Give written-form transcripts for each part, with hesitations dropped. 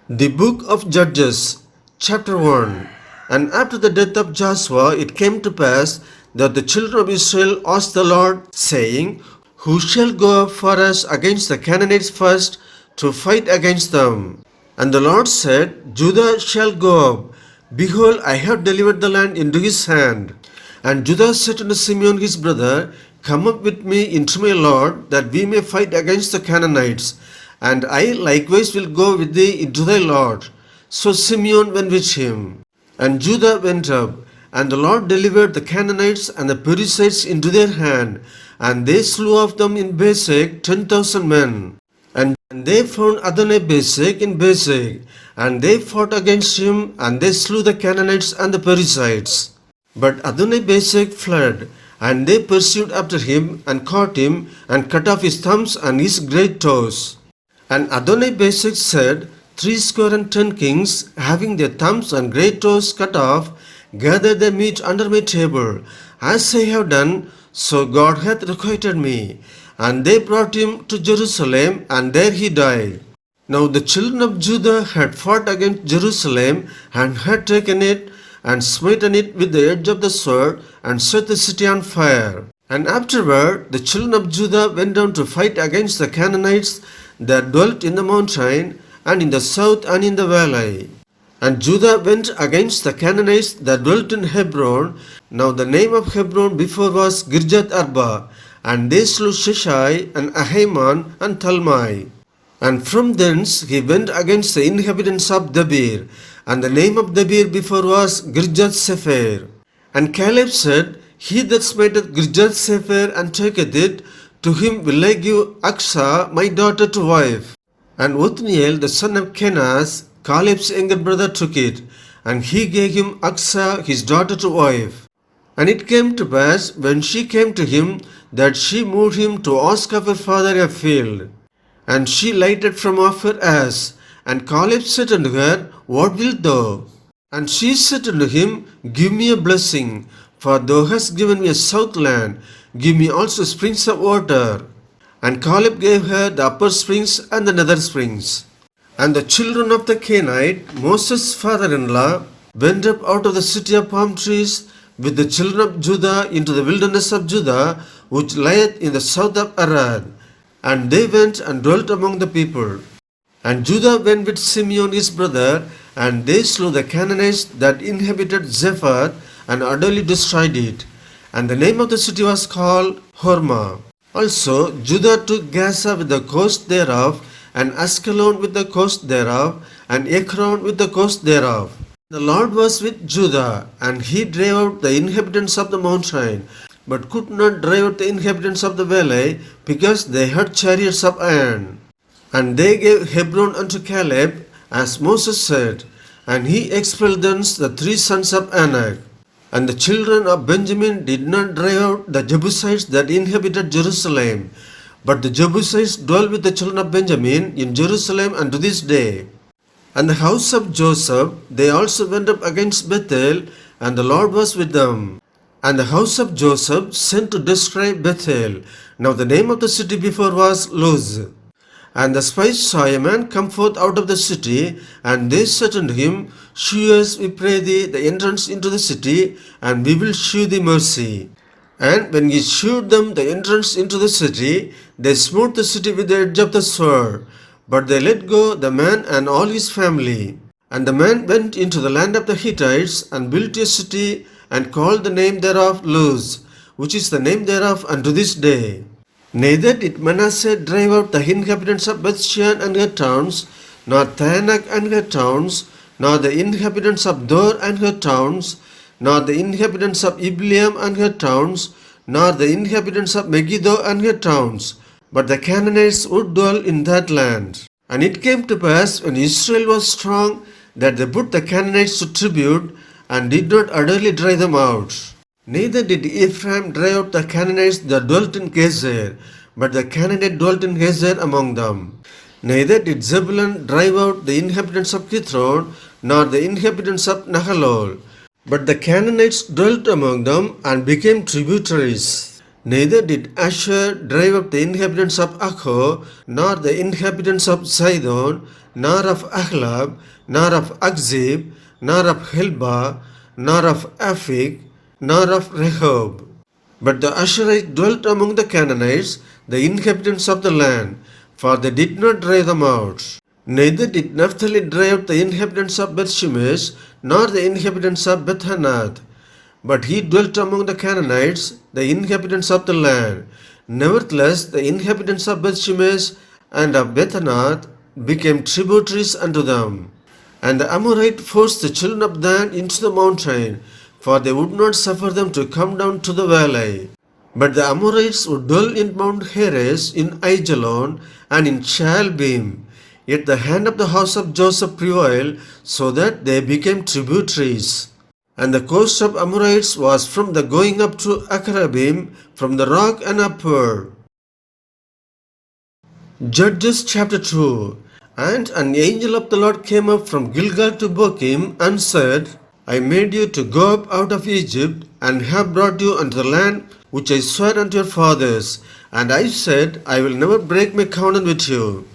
The book of Judges, chapter 1. And after the death of Joshua, it came to pass that the children of Israel asked the Lord, saying, Who shall go up for us against the Canaanites first to fight against them? And the Lord said, Judah shall go up. Behold, I have delivered the land into his hand. And Judah said unto Simeon his brother, Come up with me into my Lord, that we may fight against the Canaanites. And I likewise will go with thee into thy Lord. So Simeon went with him. And Judah went up, and the Lord delivered the Canaanites and the Perizzites into their hand, and they slew of them in Bezek 10,000 men. And they found Adonai-Bezek in Bezek, and they fought against him, and they slew the Canaanites and the Perizzites. But Adonai-Bezek fled, and they pursued after him, and caught him, and cut off his thumbs and his great toes. And Adonai-Bezek said, 70 kings, having their thumbs and great toes cut off, gather their meat under my table. As I have done, so God hath requited me. And they brought him to Jerusalem, and there he died. Now the children of Judah had fought against Jerusalem, and had taken it, and smitten it with the edge of the sword, and set the city on fire. And afterward the children of Judah went down to fight against the Canaanites that dwelt in the mountain, and in the south and in the valley. And Judah went against the Canaanites that dwelt in Hebron. Now the name of Hebron before was Kirjath Arba. And they slew Sheshai, and Ahiman, and Talmai. And from thence he went against the inhabitants of Debir. And the name of Debir before was Kirjath Sepher. And Caleb said, He that smiteth Kirjath Sepher and taketh it, to him will I give Achsah my daughter to wife. And Othniel the son of Kenaz, Caleb's younger brother, took it, and he gave him Achsah his daughter to wife. And it came to pass, when she came to him, that she moved him to ask of her father a field. And she lighted from off her ass. And Caleb said unto her, What wilt thou? And she said unto him, Give me a blessing, for thou hast given me a south land. Give me also springs of water. And Caleb gave her the upper springs and the nether springs. And the children of the Canaanite, Moses' father-in-law, went up out of the city of palm trees with the children of Judah into the wilderness of Judah, which lieth in the south of Arad. And they went and dwelt among the people. And Judah went with Simeon his brother, and they slew the Canaanites that inhabited Zephath, and utterly destroyed it. And the name of the city was called Hormah. Also Judah took Gaza with the coast thereof, and Askelon with the coast thereof, and Ekron with the coast thereof. The Lord was with Judah, and he drave out the inhabitants of the mountain, but could not drive out the inhabitants of the valley, because they had chariots of iron. And they gave Hebron unto Caleb, as Moses said, and he expelled thence the 3 sons of Anak. And the children of Benjamin did not drive out the Jebusites that inhabited Jerusalem, but the Jebusites dwell with the children of Benjamin in Jerusalem unto this day. And the house of Joseph, they also went up against Bethel, and the Lord was with them. And the house of Joseph sent to destroy Bethel. Now the name of the city before was Luz. And the spies saw a man come forth out of the city, and they said unto him, Shew us, we pray thee, the entrance into the city, and we will shew thee mercy. And when he shewed them the entrance into the city, they smote the city with the edge of the sword. But they let go the man and all his family. And the man went into the land of the Hittites, and built a city, and called the name thereof Luz, which is the name thereof unto this day. Neither did Manasseh drive out the inhabitants of Bethshean and her towns, nor Taanach and her towns, nor the inhabitants of Dor and her towns, nor the inhabitants of Ibleam and her towns, nor the inhabitants of Megiddo and her towns. But the Canaanites would dwell in that land. And it came to pass, when Israel was strong, that they put the Canaanites to tribute, and did not utterly drive them out. Neither did Ephraim drive out the Canaanites that dwelt in Gezer, but the Canaanite dwelt in Gezer among them. Neither did Zebulun drive out the inhabitants of Kithron, nor the inhabitants of Nahalol, but the Canaanites dwelt among them, and became tributaries. Neither did Asher drive out the inhabitants of Akko, nor the inhabitants of Sidon, nor of Ahlab, nor of Akzib, nor of Helba, nor of Aphik, nor of Rehob. But the Asherites dwelt among the Canaanites, the inhabitants of the land, for they did not drive them out. Neither did Naphtali drive out the inhabitants of Bethshemesh, nor the inhabitants of Bethanath. But he dwelt among the Canaanites, the inhabitants of the land. Nevertheless, the inhabitants of Bethshemesh and of Bethanath became tributaries unto them. And the Amorite forced the children of Dan into the mountain, for they would not suffer them to come down to the valley. But the Amorites would dwell in Mount Heres, in Aijalon, and in Chalbim. Yet the hand of the house of Joseph prevailed, so that they became tributaries. And the coast of Amorites was from the going up to Akrabim, from the rock and upward. Judges chapter 2. And an angel of the Lord came up from Gilgal to Bochim, and said, I made you to go up out of Egypt, and have brought you unto the land which I swore unto your fathers. And I said, I will never break my covenant with you.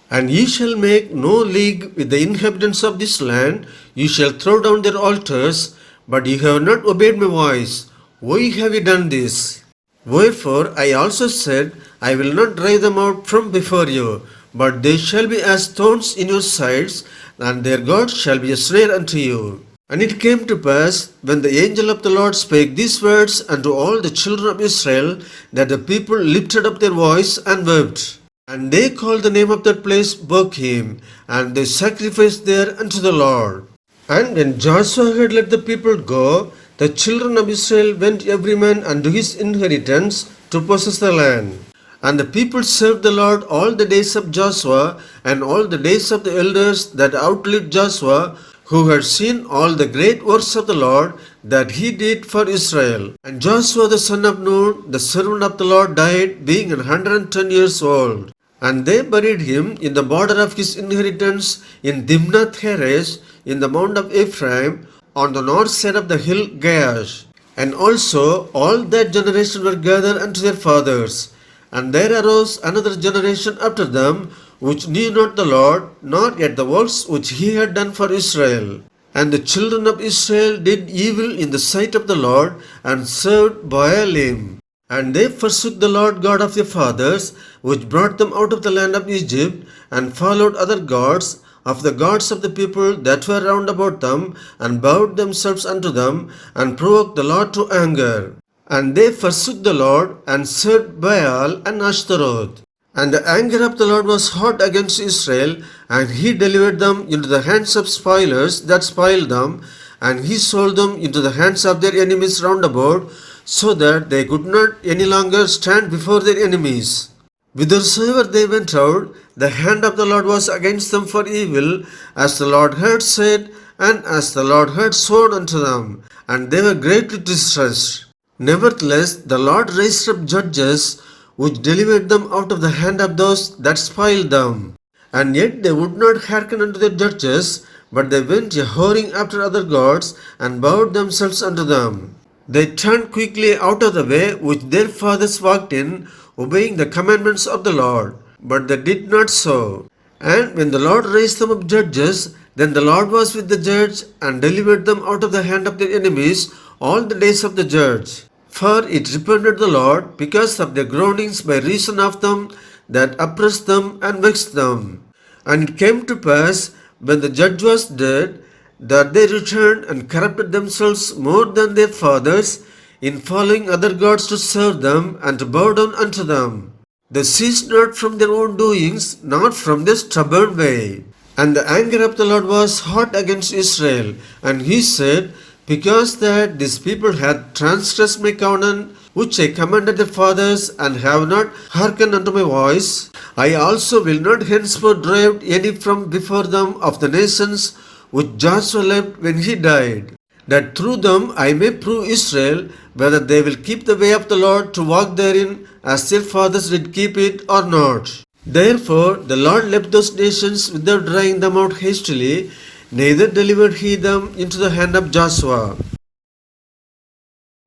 And ye shall make no league with the inhabitants of this land, ye shall throw down their altars, but ye have not obeyed my voice. Why have ye done this? Wherefore I also said, I will not drive them out from before you, but they shall be as thorns in your sides, and their God shall be a snare unto you. And it came to pass, when the angel of the Lord spake these words unto all the children of Israel, that the people lifted up their voice and wept. And they called the name of that place Bochim, and they sacrificed there unto the Lord. And when Joshua had let the people go, the children of Israel went every man unto his inheritance to possess the land. And the people served the Lord all the days of Joshua, and all the days of the elders that outlived Joshua, who had seen all the great works of the Lord that he did for Israel. And Joshua the son of Nun, the servant of the Lord, died, being 110 years old. And they buried him in the border of his inheritance in Dimnath Heres, in the mount of Ephraim, on the north side of the hill Gaash. And also all that generation were gathered unto their fathers. And there arose another generation after them, which knew not the Lord, nor yet the works which he had done for Israel. And the children of Israel did evil in the sight of the Lord, and served Baalim. And they forsook the Lord God of their fathers, which brought them out of the land of Egypt, and followed other gods, of the gods of the people that were round about them, and bowed themselves unto them, and provoked the Lord to anger. And they forsook the Lord, and served Baal and Ashtaroth. And the anger of the Lord was hot against Israel, and he delivered them into the hands of spoilers that spoiled them, and he sold them into the hands of their enemies round about, so that they could not any longer stand before their enemies. Whithersoever they went out, the hand of the Lord was against them for evil, as the Lord had said, and as the Lord had sworn unto them, and they were greatly distressed. Nevertheless, the Lord raised up judges, which delivered them out of the hand of those that spoiled them. And yet they would not hearken unto their judges, but they went whoring after other gods, and bowed themselves unto them. They turned quickly out of the way which their fathers walked in, obeying the commandments of the Lord, but they did not so. And when the Lord raised them up judges, then the Lord was with the judge, and delivered them out of the hand of their enemies all the days of the judge. For it repented the Lord because of their groanings by reason of them that oppressed them and vexed them. And it came to pass, when the judge was dead, that they returned and corrupted themselves more than their fathers, in following other gods to serve them and to bow down unto them. They ceased not from their own doings, nor from their stubborn way. And the anger of the Lord was hot against Israel, and he said, because that this people hath transgressed my covenant, which I commanded their fathers, and have not hearkened unto my voice, I also will not henceforth drive any from before them of the nations which Joshua left when he died, that through them I may prove Israel whether they will keep the way of the Lord to walk therein, as their fathers did keep it or not. Therefore the Lord left those nations without driving them out hastily, neither delivered he them into the hand of Joshua.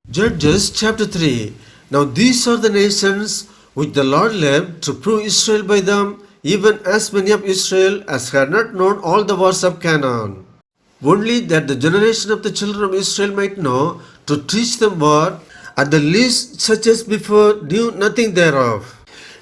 Judges chapter 3. Now these are the nations which the Lord left to prove Israel by them, even as many of Israel as had not known all the wars of Canaan. Only that the generation of the children of Israel might know, to teach them war, at the least such as before knew nothing thereof.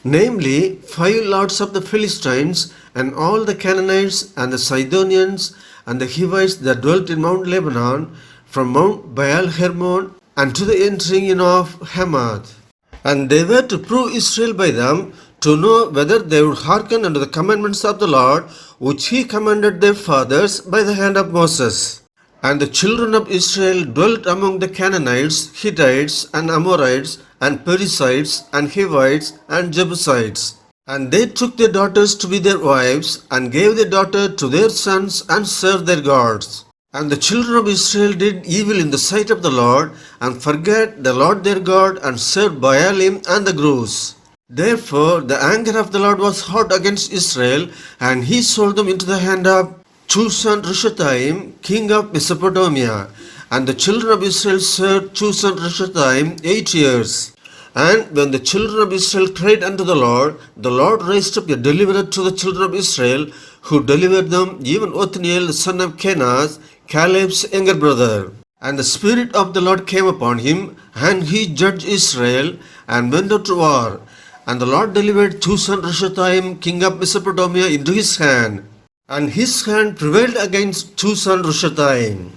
Namely, 5 lords of the Philistines, and all the Canaanites, and the Sidonians, and the Hivites that dwelt in Mount Lebanon, from Mount Baal Hermon, and to the entering in of Hamath. And they were to prove Israel by them, to know whether they would hearken unto the commandments of the Lord, which he commanded their fathers by the hand of Moses. And the children of Israel dwelt among the Canaanites, Hittites, and Amorites, and Perizzites, and Hivites, and Jebusites. And they took their daughters to be their wives, and gave their daughter to their sons, and served their gods. And the children of Israel did evil in the sight of the Lord, and forgat the Lord their God, and served Baalim and the groves. Therefore the anger of the Lord was hot against Israel, and he sold them into the hand of Chusan-Rishathaim, king of Mesopotamia. And the children of Israel served Chusan-Rishathaim 8 years. And when the children of Israel cried unto the Lord raised up a deliverer to the children of Israel, who delivered them, even Othniel the son of Kenaz, Caleb's younger brother. And the Spirit of the Lord came upon him, and he judged Israel, and went out to war. And the Lord delivered Chusan-Rishathaim, king of Mesopotamia, into his hand. And his hand prevailed against Chusan-Rishathaim.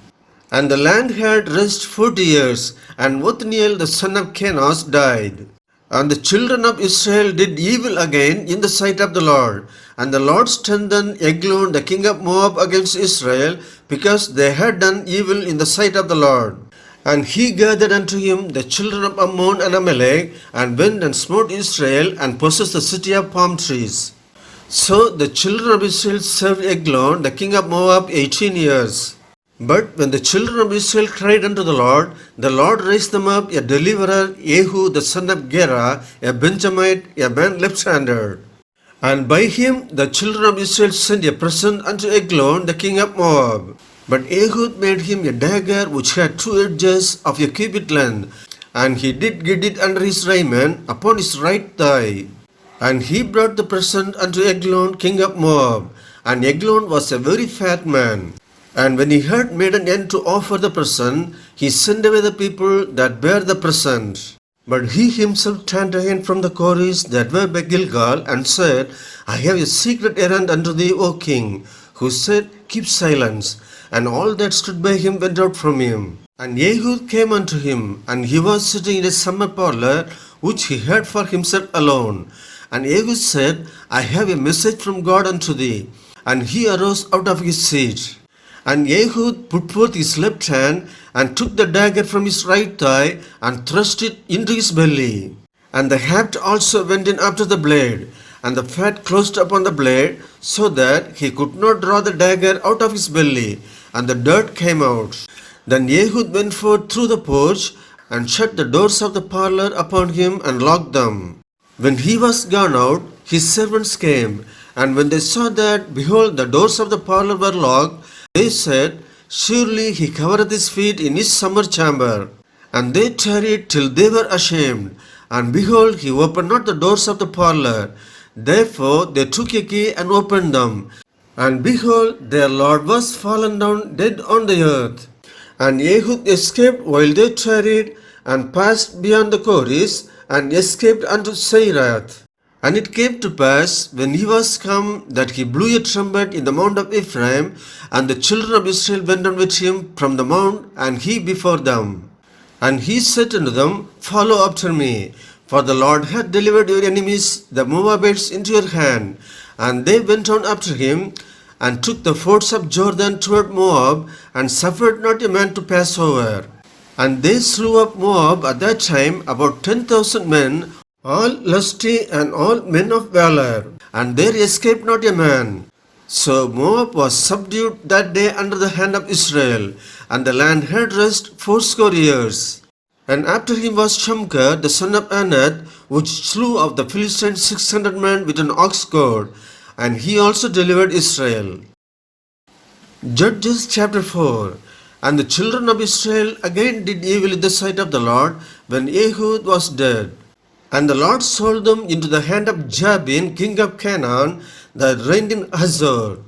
And the land had rest 40 years, and Othniel the son of Kenaz died. And the children of Israel did evil again in the sight of the Lord. And the Lord strengthened Eglon the king of Moab against Israel, because they had done evil in the sight of the Lord. And he gathered unto him the children of Ammon and Amalek, and went and smote Israel, and possessed the city of palm trees. So the children of Israel served Eglon the king of Moab 18 years. But when the children of Israel cried unto the Lord raised them up a deliverer, Ehud the son of Gera, a Benjamite, a man left-handed. And by him the children of Israel sent a present unto Eglon the king of Moab. But Ehud made him a dagger which had 2 edges of a cubit length, and he did get it under his raiment upon his right thigh. And he brought the present unto Eglon king of Moab, and Eglon was a very fat man. And when he had made an end to offer the present, he sent away the people that bare the present. But he himself turned again from the quarries that were by Gilgal, and said, I have a secret errand unto thee, O king. Who said, Keep silence. And all that stood by him went out from him. And Ehud came unto him, and he was sitting in a summer parlor, which he had for himself alone. And Ehud said, I have a message from God unto thee. And he arose out of his seat. And Ehud put forth his left hand, and took the dagger from his right thigh, and thrust it into his belly. And the haft also went in after the blade, and the fat closed upon the blade, so that he could not draw the dagger out of his belly, and the dirt came out. Then Ehud went forth through the porch, and shut the doors of the parlor upon him, and locked them. When he was gone out, his servants came, and when they saw that, behold, the doors of the parlor were locked, they said, Surely he covereth his feet in his summer chamber. And they tarried till they were ashamed. And behold, he opened not the doors of the parlor. Therefore they took a key and opened them. And behold, their Lord was fallen down dead on the earth. And Ehud escaped while they tarried, and passed beyond the Koris, and escaped unto Seirath. And it came to pass, when he was come, that he blew a trumpet in the mount of Ephraim, and the children of Israel went on with him from the mount, and he before them. And he said unto them, Follow after me, for the Lord hath delivered your enemies, the Moabites, into your hand. And they went on after him, and took the fords of Jordan toward Moab, and suffered not a man to pass over. And they slew up Moab at that time about 10,000 men, all lusty and all men of valor, and there escaped not a man. So Moab was subdued that day under the hand of Israel, and the land had rest 80 years. And after him was Shamgar the son of Anath, which slew of the Philistines 600 men with an ox goad, and he also delivered Israel. Judges chapter 4. And the children of Israel again did evil in the sight of the Lord, when Ehud was dead. And the Lord sold them into the hand of Jabin, king of Canaan, that reigned in Hazor,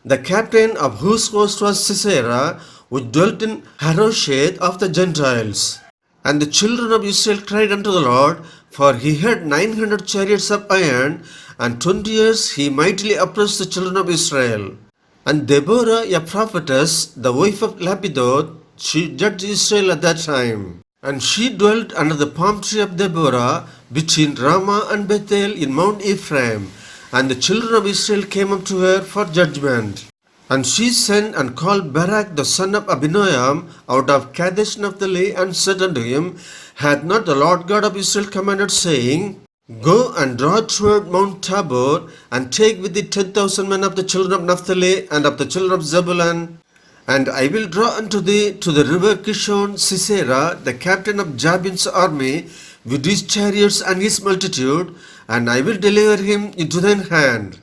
the captain of whose host was Sisera, which dwelt in Harosheth of the Gentiles. And the children of Israel cried unto the Lord, for he had 900 chariots of iron, and 20 years he mightily oppressed the children of Israel. And Deborah, a prophetess, the wife of Lapidoth, she judged Israel at that time. And she dwelt under the palm tree of Deborah, between Ramah and Bethel in Mount Ephraim. And the children of Israel came up to her for judgment. And she sent and called Barak the son of Abinoam out of Kadesh Naphtali, and said unto him, Hath not the Lord God of Israel commanded, saying, Go and draw toward Mount Tabor, and take with thee 10,000 men of the children of Naphtali and of the children of Zebulun. And I will draw unto thee to the river Kishon Sisera, the captain of Jabin's army, with his chariots and his multitude, and I will deliver him into thine hand.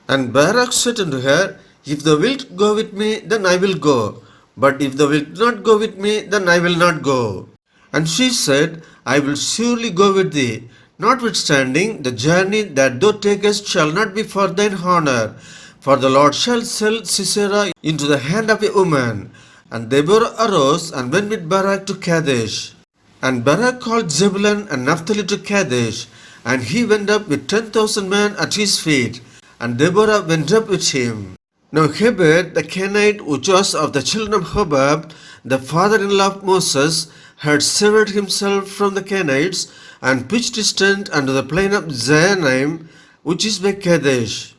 And Barak said unto her, If thou wilt go with me, then I will go. But if thou wilt not go with me, then I will not go. And she said, I will surely go with thee. Notwithstanding, the journey that thou takest shall not be for thine honor, for the Lord shall sell Sisera into the hand of a woman. And Deborah arose and went with Barak to Kadesh. And Barak called Zebulun and Naphtali to Kadesh, and he went up with 10,000 men at his feet, and Deborah went up with him. Now Heber the Kenite, which was of the children of Hobab, the father-in-law of Moses, had severed himself from the Kenites, and pitched his tent unto the plain of Zaanaim, which is by Kadesh.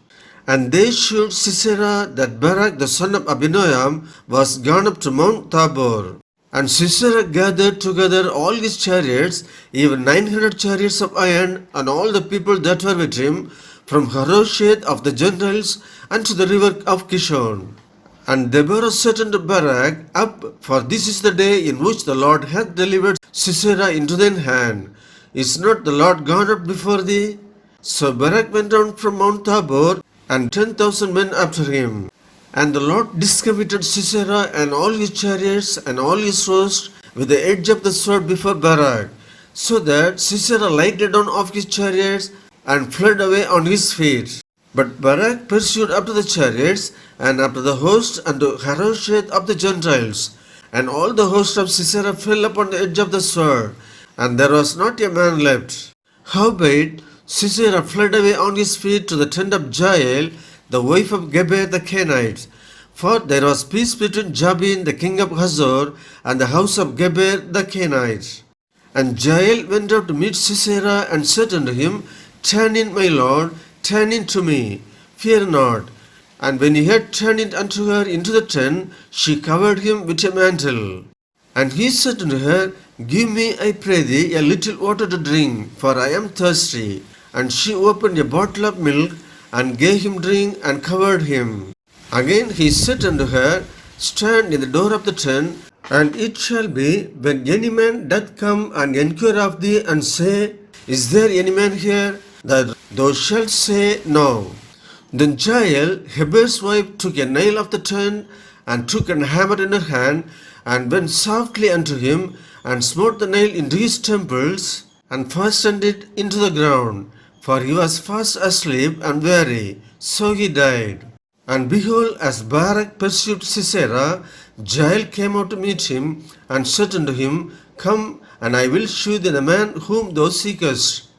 And they shewed Sisera that Barak the son of Abinoam was gone up to Mount Tabor. And Sisera gathered together all his chariots, even 900 chariots of iron, and all the people that were with him, from Harosheth of the Gentiles unto the river of Kishon. And Deborah said unto Barak, Up, for this is the day in which the Lord hath delivered Sisera into thine hand. Is not the Lord gone up before thee? So Barak went down from Mount Tabor, and 10,000 men after him. And the Lord discomfited Sisera and all his chariots and all his host with the edge of the sword before Barak, so that Sisera lighted down off his chariots and fled away on his feet. But Barak pursued after the chariots and after the host unto Harosheth of the Gentiles. And all the host of Sisera fell upon the edge of the sword, and there was not a man left. Howbeit Sisera fled away on his feet to the tent of Jael, the wife of Geber the Kenite. For there was peace between Jabin the king of Hazor and the house of Geber the Kenite. And Jael went out to meet Sisera, and said unto him, Turn in, my lord, turn in to me, fear not. And when he had turned it unto her into the tent, she covered him with a mantle. And he said unto her, Give me, I pray thee, a little water to drink, for I am thirsty. And she opened a bottle of milk, and gave him drink, and covered him. Again he said unto her, Stand in the door of the tent, and it shall be, when any man doth come and enquire of thee, and say, Is there any man here? That thou shalt say, No. Then Jael, Heber's wife, took a nail of the tent, and took an hammer in her hand, and went softly unto him, and smote the nail into his temples, and fastened it into the ground. For he was fast asleep and weary, so he died. And behold, as Barak pursued Sisera, Jael came out to meet him, and said unto him, Come, and I will shew thee the man whom thou seekest.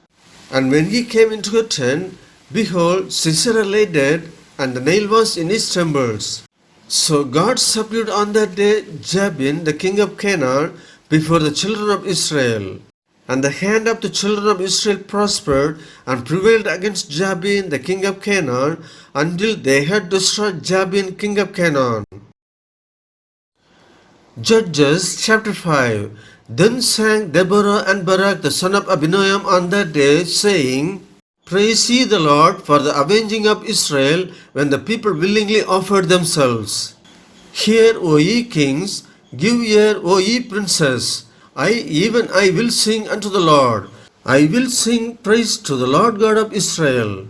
And when he came into her tent, behold, Sisera lay dead, and the nail was in his temples. So God subdued on that day Jabin, the king of Canaan, before the children of Israel. And the hand of the children of Israel prospered and prevailed against Jabin, the king of Canaan, until they had destroyed Jabin, king of Canaan. Judges chapter 5. Then sang Deborah and Barak the son of Abinoam on that day, saying, Praise ye the Lord for the avenging of Israel, when the people willingly offered themselves. Hear, O ye kings, give ear, O ye princes. Even I will sing unto the Lord. I will sing praise to the Lord God of Israel.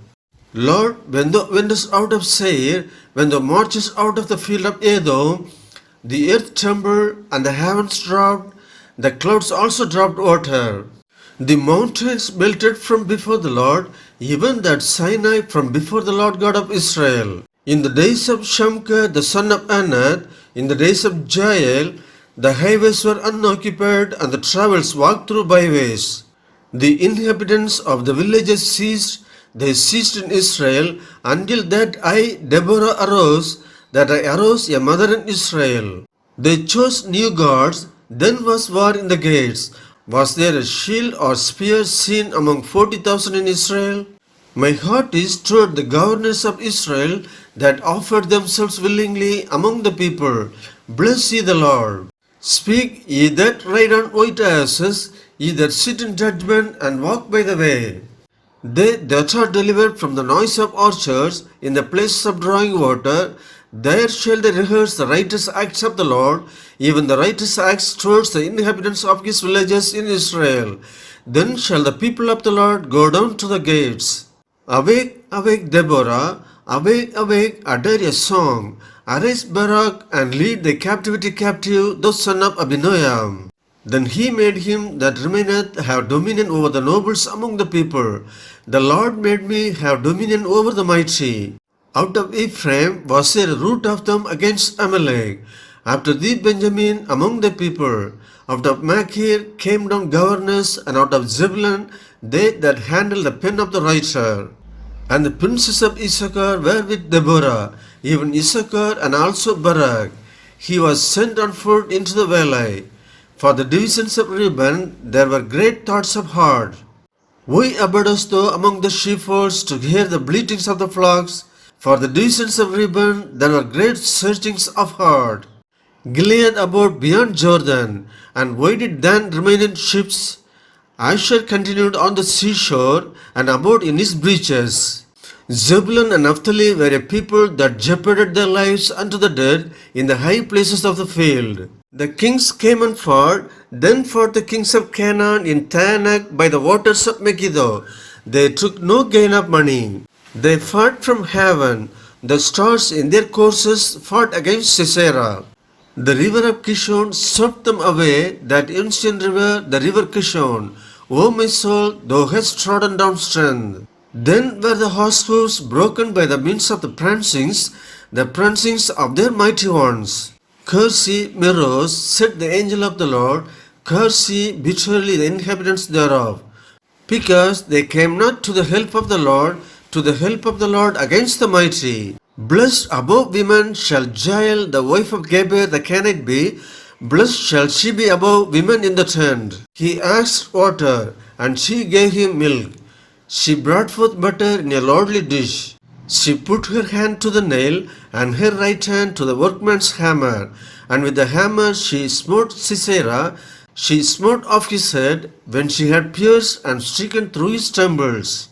Lord, when thou wentest out of Seir, when thou marchest out of the field of Edom, the earth trembled, and the heavens dropped, the clouds also dropped water. The mountains melted from before the Lord, even that Sinai from before the Lord God of Israel. In the days of Shamgar the son of Anath, in the days of Jael, the highways were unoccupied and the travels walked through byways. The inhabitants of the villages ceased, they ceased in Israel, until that I, Deborah, arose, that I arose a mother in Israel. They chose new gods, then was war in the gates. Was there a shield or spear seen among 40,000 in Israel? My heart is toward the governors of Israel that offered themselves willingly among the people. Bless ye the Lord. Speak, ye that ride on white asses, ye that sit in judgment and walk by the way. They that are delivered from the noise of orchards in the places of drawing water, there shall they rehearse the righteous acts of the Lord, even the righteous acts towards the inhabitants of his villages in Israel. Then shall the people of the Lord go down to the gates. Awake, awake, Deborah, awake, awake, utter a song. Arise, Barak, and lead the captivity captive, the son of Abinoam. Then he made him that remaineth have dominion over the nobles among the people. The Lord made me have dominion over the mighty. Out of Ephraim was there a root of them against Amalek. After thee, Benjamin, among the people. Out of Machir came down governors, and out of Zebulun they that handle the pen of the writer. And the princes of Issachar were with Deborah, even Issachar and also Barak. He was sent on foot into the valley. For the divisions of Reuben there were great thoughts of heart. Why abidest thou among the sheepfolds to hear the bleatings of the flocks? For the divisions of Reuben there were great searchings of heart. Gilead abode beyond Jordan, and why did Dan remain in ships? Asher continued on the seashore, and abode in his breaches. Zebulun and Naphtali were a people that jeoparded their lives unto the dead in the high places of the field. The kings came and fought, then fought the kings of Canaan in Taanach by the waters of Megiddo. They took no gain of money. They fought from heaven. The stars in their courses fought against Sisera. The river of Kishon swept them away, that ancient river, the river Kishon. O my soul, thou hast trodden down strength. Then were the horse hoofs broken by the means of the prancings of their mighty ones. Curse ye, Meroz, said the angel of the Lord, curse ye bitterly the inhabitants thereof, because they came not to the help of the Lord, to the help of the Lord against the mighty. Blessed above women shall Jael, the wife of Geber the Canaanite be, blessed shall she be above women in the tent. He asked water, and she gave him milk. She brought forth butter in a lordly dish. She put her hand to the nail, and her right hand to the workman's hammer. And with the hammer she smote Sisera. She smote off his head, when she had pierced and stricken through his temples.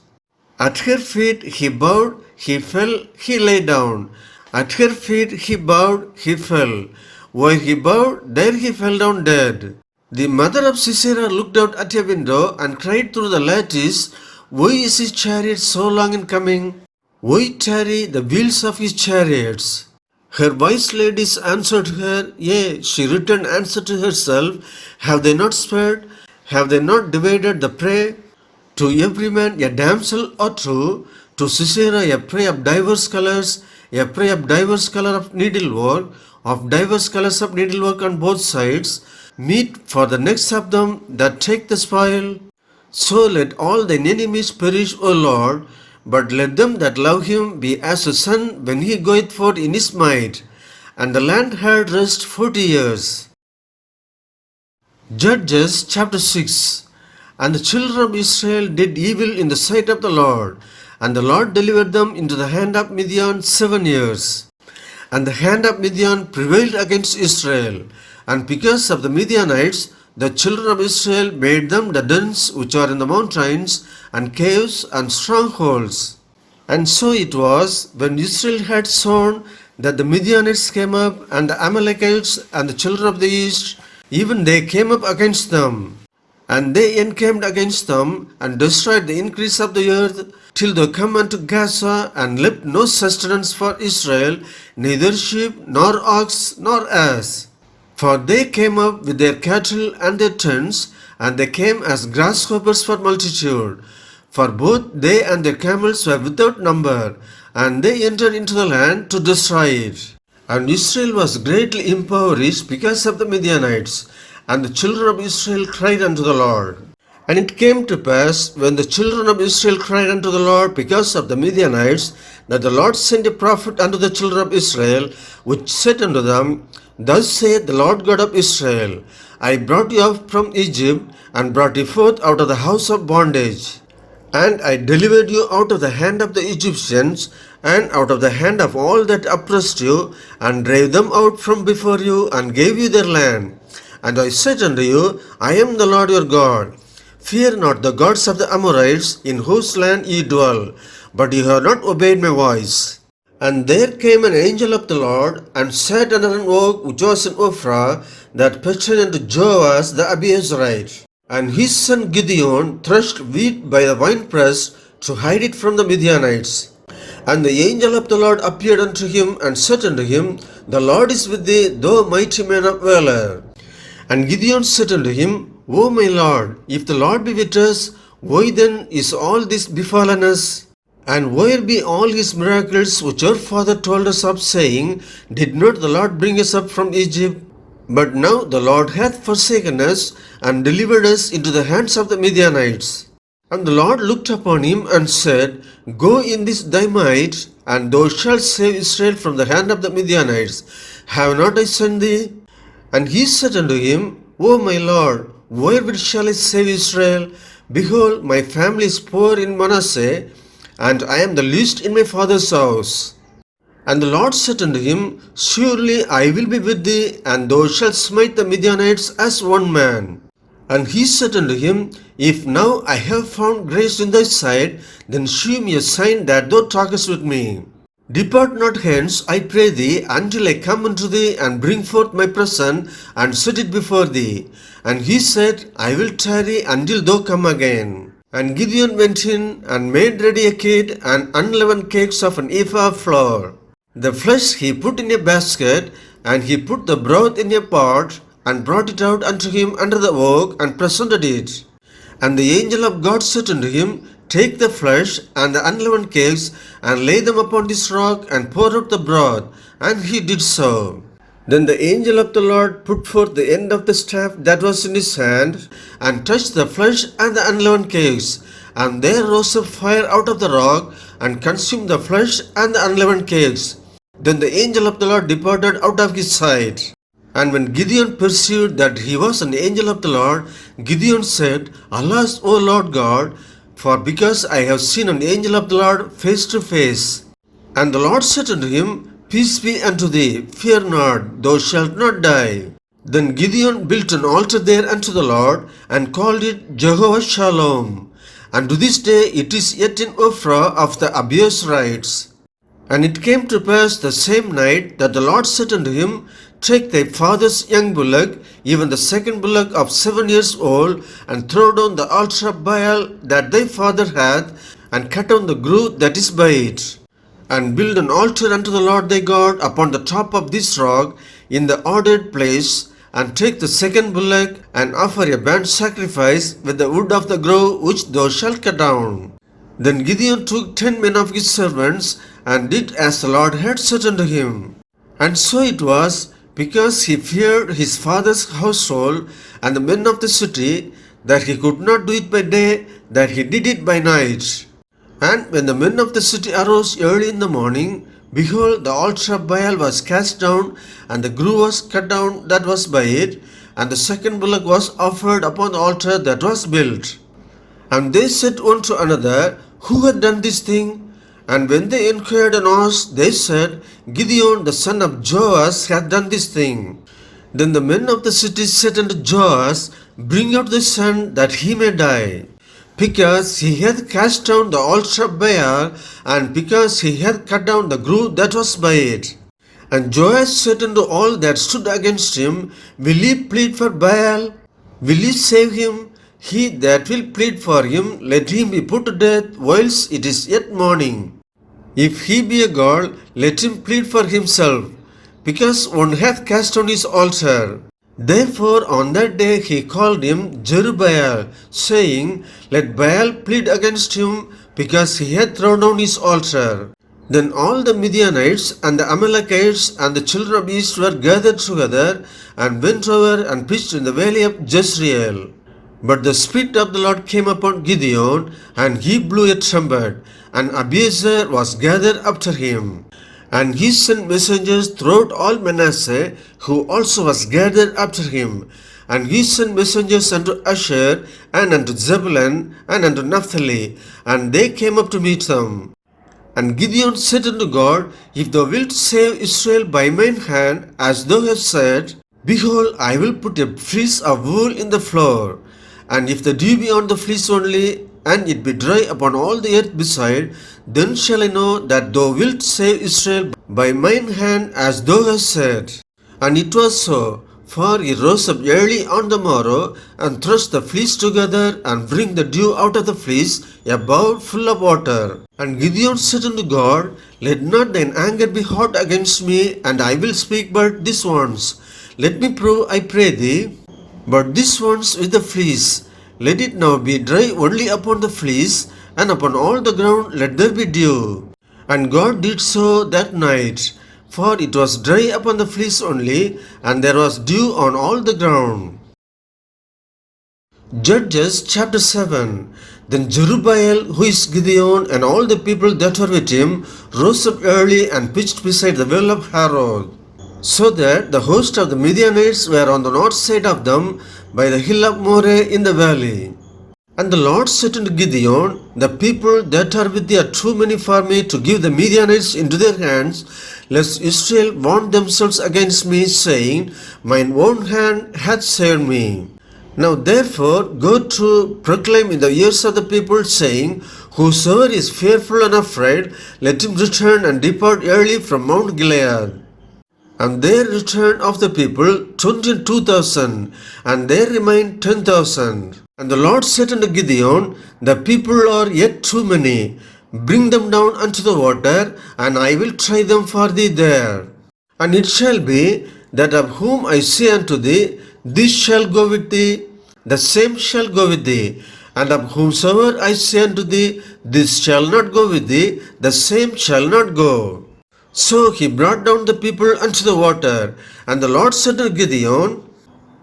At her feet he bowed, he fell, he lay down. At her feet he bowed, he fell. While he bowed, there he fell down dead. The mother of Sisera looked out at a window and cried through the lattice, why is his chariot so long in coming? Why tarry the wheels of his chariots? Her wise ladies answered her, yea, she returned answer to herself, have they not spared? Have they not divided the prey? To every man a damsel or two, to Sisera a prey of divers colors, a prey of divers color of needlework, of divers colors of needlework on both sides, meet for the necks of them that take the spoil. So let all thine enemies perish, O Lord, but let them that love him be as a sun when he goeth forth in his might. And the land had rest 40 years. Judges chapter 6. And the children of Israel did evil in the sight of the Lord, and the Lord delivered them into the hand of Midian 7 years. And the hand of Midian prevailed against Israel, and because of the Midianites, the children of Israel made them the dens which are in the mountains, and caves, and strongholds. And so it was, when Israel had sown, that the Midianites came up, and the Amalekites, and the children of the east, even they came up against them. And they encamped against them, and destroyed the increase of the earth, till they come unto Gaza, and left no sustenance for Israel, neither sheep, nor ox, nor ass. For they came up with their cattle and their tents, and they came as grasshoppers for multitude. For both they and their camels were without number, and they entered into the land to destroy it. And Israel was greatly impoverished because of the Midianites, and the children of Israel cried unto the Lord. And it came to pass, when the children of Israel cried unto the Lord because of the Midianites, that the Lord sent a prophet unto the children of Israel, which said unto them, Thus saith the Lord God of Israel, I brought you up from Egypt, and brought you forth out of the house of bondage. And I delivered you out of the hand of the Egyptians, and out of the hand of all that oppressed you, and drave them out from before you, and gave you their land. And I said unto you, I am the Lord your God. Fear not the gods of the Amorites, in whose land ye dwell, but ye have not obeyed my voice. And there came an angel of the Lord, and sat under an oak which was in Ophrah, that pertained unto Joash the Abiezrite. And his son Gideon threshed wheat by the winepress, to hide it from the Midianites. And the angel of the Lord appeared unto him, and said unto him, The Lord is with thee, thou mighty man of valor. And Gideon said unto him, O my Lord, if the Lord be with us, why then is all this befallen us? And where be all his miracles which our father told us of, saying, Did not the Lord bring us up from Egypt? But now the Lord hath forsaken us, and delivered us into the hands of the Midianites. And the Lord looked upon him, and said, Go in this thy might, and thou shalt save Israel from the hand of the Midianites. Have not I sent thee? And he said unto him, O my Lord, wherewith shall I save Israel? Behold, my family is poor in Manasseh, and I am the least in my father's house. And the Lord said unto him, Surely I will be with thee, and thou shalt smite the Midianites as one man. And he said unto him, If now I have found grace in thy sight, then shew me a sign that thou talkest with me. Depart not hence, I pray thee, until I come unto thee, and bring forth my present, and set it before thee. And he said, I will tarry until thou come again. And Gideon went in, and made ready a kid, and unleavened cakes of an ephah of flour. The flesh he put in a basket, and he put the broth in a pot, and brought it out unto him under the oak, and presented it. And the angel of God said unto him, Take the flesh and the unleavened cakes, and lay them upon this rock, and pour out the broth. And he did so. Then the angel of the Lord put forth the end of the staff that was in his hand, and touched the flesh and the unleavened cakes. And there rose up fire out of the rock, and consumed the flesh and the unleavened cakes. Then the angel of the Lord departed out of his sight. And when Gideon perceived that he was an angel of the Lord, Gideon said, Alas, O Lord God, for because I have seen an angel of the Lord face to face. And the Lord said unto him, Peace be unto thee, fear not, thou shalt not die. Then Gideon built an altar there unto the Lord, and called it Jehovah Shalom. And to this day it is yet in Ophrah of the Abiezrites. And it came to pass the same night that the Lord said unto him, Take thy father's young bullock, even the second bullock of 7 years old, and throw down the altar of Baal that thy father hath, and cut down the grove that is by it. And build an altar unto the Lord thy God upon the top of this rock, in the ordered place, and take the second bullock, and offer a burnt sacrifice with the wood of the grove which thou shalt cut down. Then Gideon took 10 men of his servants, and did as the Lord had said unto him. And so it was, because he feared his father's household and the men of the city, that he could not do it by day, that he did it by night. And when the men of the city arose early in the morning, behold, the altar of Baal was cast down, and the grove was cut down that was by it, and the second bullock was offered upon the altar that was built. And they said one to another, Who hath done this thing? And when they inquired and asked, they said, Gideon the son of Joash hath done this thing. Then the men of the city said unto Joash, Bring out thy son, that he may die, because he hath cast down the altar of Baal, and because he hath cut down the grove that was by it. And Joash said unto all that stood against him, Will ye plead for Baal? Will ye save him? He that will plead for him, let him be put to death whilst it is yet morning. If he be a god, let him plead for himself, because one hath cast down his altar. Therefore on that day he called him Jerubbaal, saying, Let Baal plead against him, because he hath thrown down his altar. Then all the Midianites and the Amalekites and the children of East were gathered together, and went over and pitched in the valley of Jezreel. But the Spirit of the Lord came upon Gideon, and he blew a trumpet, and Abiezer was gathered after him. And he sent messengers throughout all Manasseh, who also was gathered after him. And he sent messengers unto Asher, and unto Zebulun, and unto Naphtali, and they came up to meet them. And Gideon said unto God, If thou wilt save Israel by mine hand, as thou hast said, behold, I will put a fleece of wool in the floor. And if the dew be on the fleece only, and it be dry upon all the earth beside, then shall I know that thou wilt save Israel by mine hand, as thou hast said. And it was so. For he rose up early on the morrow, and thrust the fleece together, and bring the dew out of the fleece, a bowl full of water. And Gideon said unto God, Let not thine anger be hot against me, and I will speak but this once. Let me prove, I pray thee, but this once with the fleece. Let it now be dry only upon the fleece, and upon all the ground let there be dew. And God did so that night. For it was dry upon the fleece only, and there was dew on all the ground. Judges chapter 7. Then Jerubbaal, who is Gideon, and all the people that were with him, rose up early and pitched beside the well of Harod, so that the host of the Midianites were on the north side of them, by the hill of Moreh in the valley. And the Lord said unto Gideon, The people that are with thee are too many for me to give the Midianites into their hands, lest Israel vaunt themselves against me, saying, Mine own hand hath saved me. Now therefore go to proclaim in the ears of the people, saying, Whosoever is fearful and afraid, let him return and depart early from Mount Gilead. And there returned of the people 22,000, and there remained 10,000. And the Lord said unto Gideon, The people are yet too many. Bring them down unto the water, and I will try them for thee there. And it shall be, that of whom I say unto thee, This shall go with thee, the same shall go with thee. And of whomsoever I say unto thee, This shall not go with thee, the same shall not go. So he brought down the people unto the water. And the Lord said to Gideon,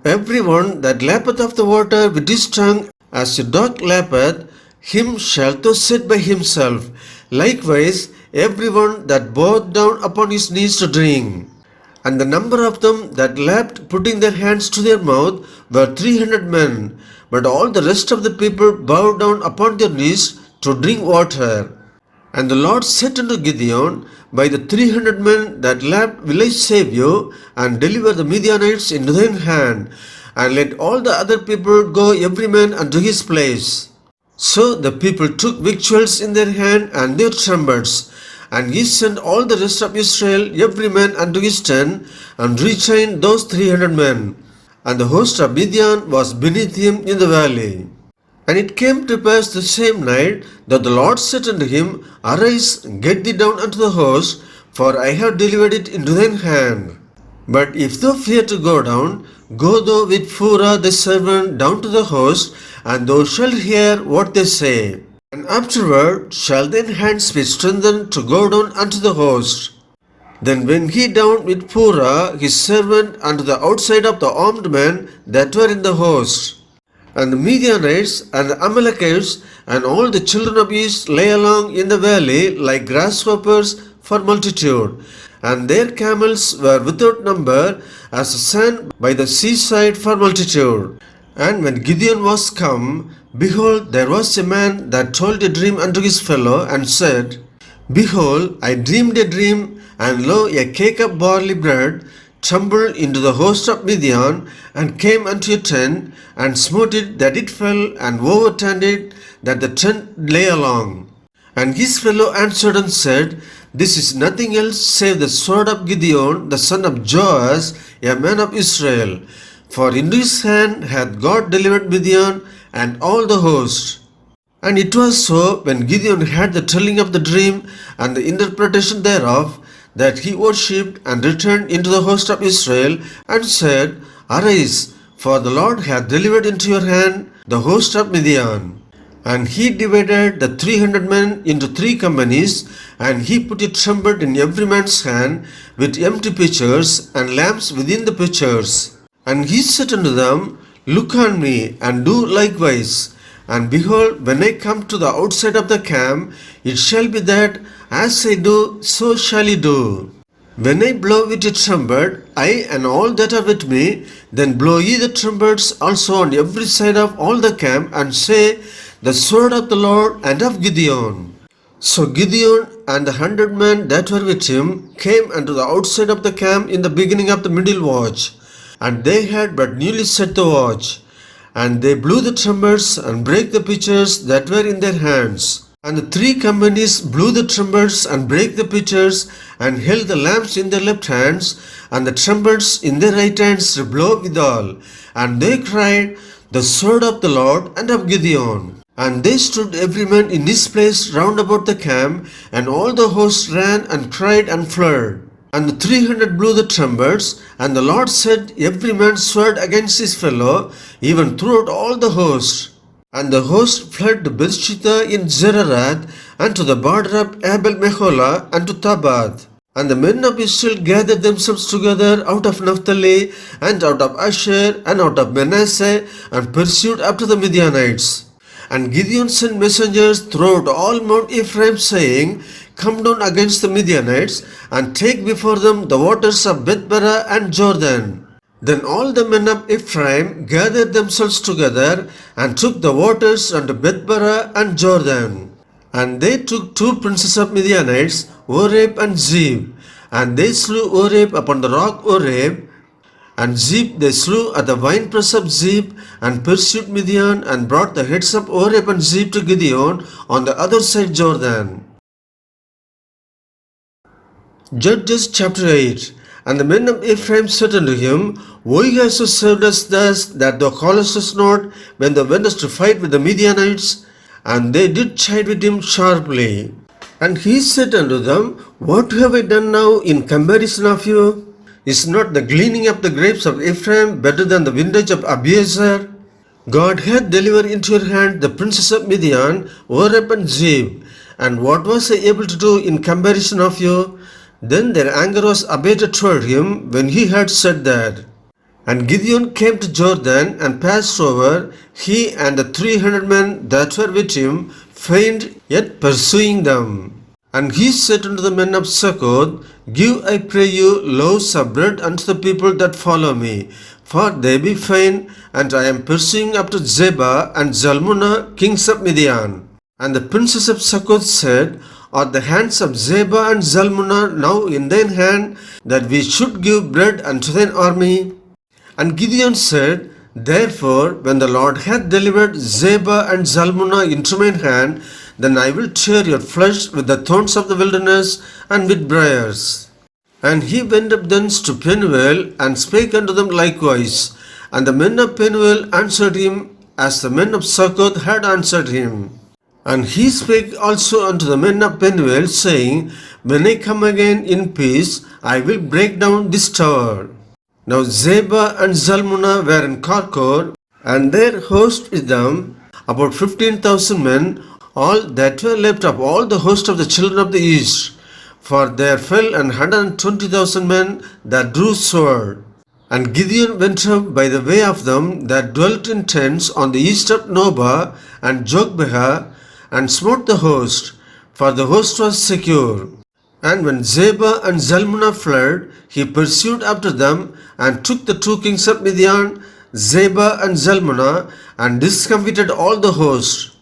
Every one that lappeth of the water with his tongue, as a dog lappeth, him shalt thou set by himself. Likewise, every one that bowed down upon his knees to drink. And the number of them that lapped, putting their hands to their mouth, were 300 men. But all the rest of the people bowed down upon their knees to drink water. And the Lord said unto Gideon, By the 300 men that lapped will I save you, and deliver the Midianites into thine hand, and let all the other people go every man unto his place. So the people took victuals in their hand and their trumpets, and he sent all the rest of Israel every man unto his tent, and retained those 300 men. And the host of Midian was beneath him in the valley. And it came to pass the same night that the Lord said unto him, Arise, get thee down unto the host, for I have delivered it into thine hand. But if thou fear to go down, go thou with Phurah the servant down to the host, and thou shalt hear what they say. And afterward shall thine hands be strengthened to go down unto the host. Then went he down with Phurah his servant unto the outside of the armed men that were in the host. And the Midianites and the Amalekites and all the children of East lay along in the valley like grasshoppers for multitude, and their camels were without number as the sand by the seaside for multitude. And when Gideon was come, behold, there was a man that told a dream unto his fellow, and said, Behold, I dreamed a dream, and lo, a cake of barley bread tumbled into the host of Midian, and came unto a tent, and smote it that it fell, and overturned it that the tent lay along. And his fellow answered and said, This is nothing else save the sword of Gideon, the son of Joash, a man of Israel. For into his hand hath God delivered Midian and all the host. And it was so, when Gideon had the telling of the dream and the interpretation thereof, that he worshipped and returned into the host of Israel, and said, Arise, for the Lord hath delivered into your hand the host of Midian. And he divided the 300 men into 3 companies, and he put a trumpet in every man's hand, with empty pitchers and lamps within the pitchers. And he said unto them, Look on me, and do likewise. And behold, when I come to the outside of the camp, it shall be that, as I do, so shall ye do. When I blow with a trumpet, I and all that are with me, then blow ye the trumpets also on every side of all the camp, and say, The sword of the Lord and of Gideon. So Gideon and the 100 men that were with him came unto the outside of the camp in the beginning of the middle watch, and they had but newly set the watch. And they blew the trumpets and brake the pitchers that were in their hands. And the 3 companies blew the trumpets and brake the pitchers, and held the lamps in their left hands, and the trumpets in their right hands to blow withal. And they cried, The sword of the Lord and of Gideon. And they stood every man in his place round about the camp, and all the host ran and cried and fled. And the 300 blew the trumpets, and the Lord set every man sword against his fellow, even throughout all the host. And the host fled to Bethshita in Zererath, and to the border of Abel Meholah, and to Tabath. And the men of Israel gathered themselves together out of Naphtali, and out of Asher, and out of Manasseh, and pursued after the Midianites. And Gideon sent messengers throughout all Mount Ephraim, saying, Come down against the Midianites, and take before them the waters of Bethbara and Jordan. Then all the men of Ephraim gathered themselves together, and took the waters unto Bethbara and Jordan. And they took 2 princes of Midianites, Oreb and Zeb. And they slew Oreb upon the rock Oreb, and Zeb they slew at the winepress of Zeb, and pursued Midian, and brought the heads of Oreb and Zeb to Gideon on the other side Jordan. Judges chapter 8. And the men of Ephraim said unto him, Why hast thou served us thus, that thou callest us not, when thou wentest to fight with the Midianites? And they did chide with him sharply. And he said unto them, What have I done now in comparison of you? Is not the gleaning of the grapes of Ephraim better than the vintage of Abiezer? God hath delivered into your hand the princes of Midian, Oreb and Zeb. And what was I able to do in comparison of you? Then their anger was abated toward him when he had said that. And Gideon came to Jordan and passed over, he and the 300 men that were with him, faint yet pursuing them. And he said unto the men of Succoth, Give, I pray you, loaves of bread unto the people that follow me, for they be faint, and I am pursuing after Zebah and Zalmunna, kings of Midian. And the princes of Succoth said, Are the hands of Zebah and Zalmunna now in thine hand, that we should give bread unto thine army? And Gideon said, Therefore, when the Lord hath delivered Zebah and Zalmunna into mine hand, then I will tear your flesh with the thorns of the wilderness and with briars. And he went up thence to Penuel, and spake unto them likewise. And the men of Penuel answered him, as the men of Succoth had answered him. And he spake also unto the men of Penuel, saying, When I come again in peace, I will break down this tower. Now Zebah and Zalmunna were in Karkor, and their host with them, about 15,000 men, all that were left of all the host of the children of the east. For there fell 120,000 men that drew sword. And Gideon went up by the way of them that dwelt in tents on the east of Nobah and Jogbehah, and smote the host, for the host was secure. And when Zebah and Zalmunna fled, he pursued after them, and took the 2 kings of Midian, Zebah and Zalmunna, and discomfited all the host.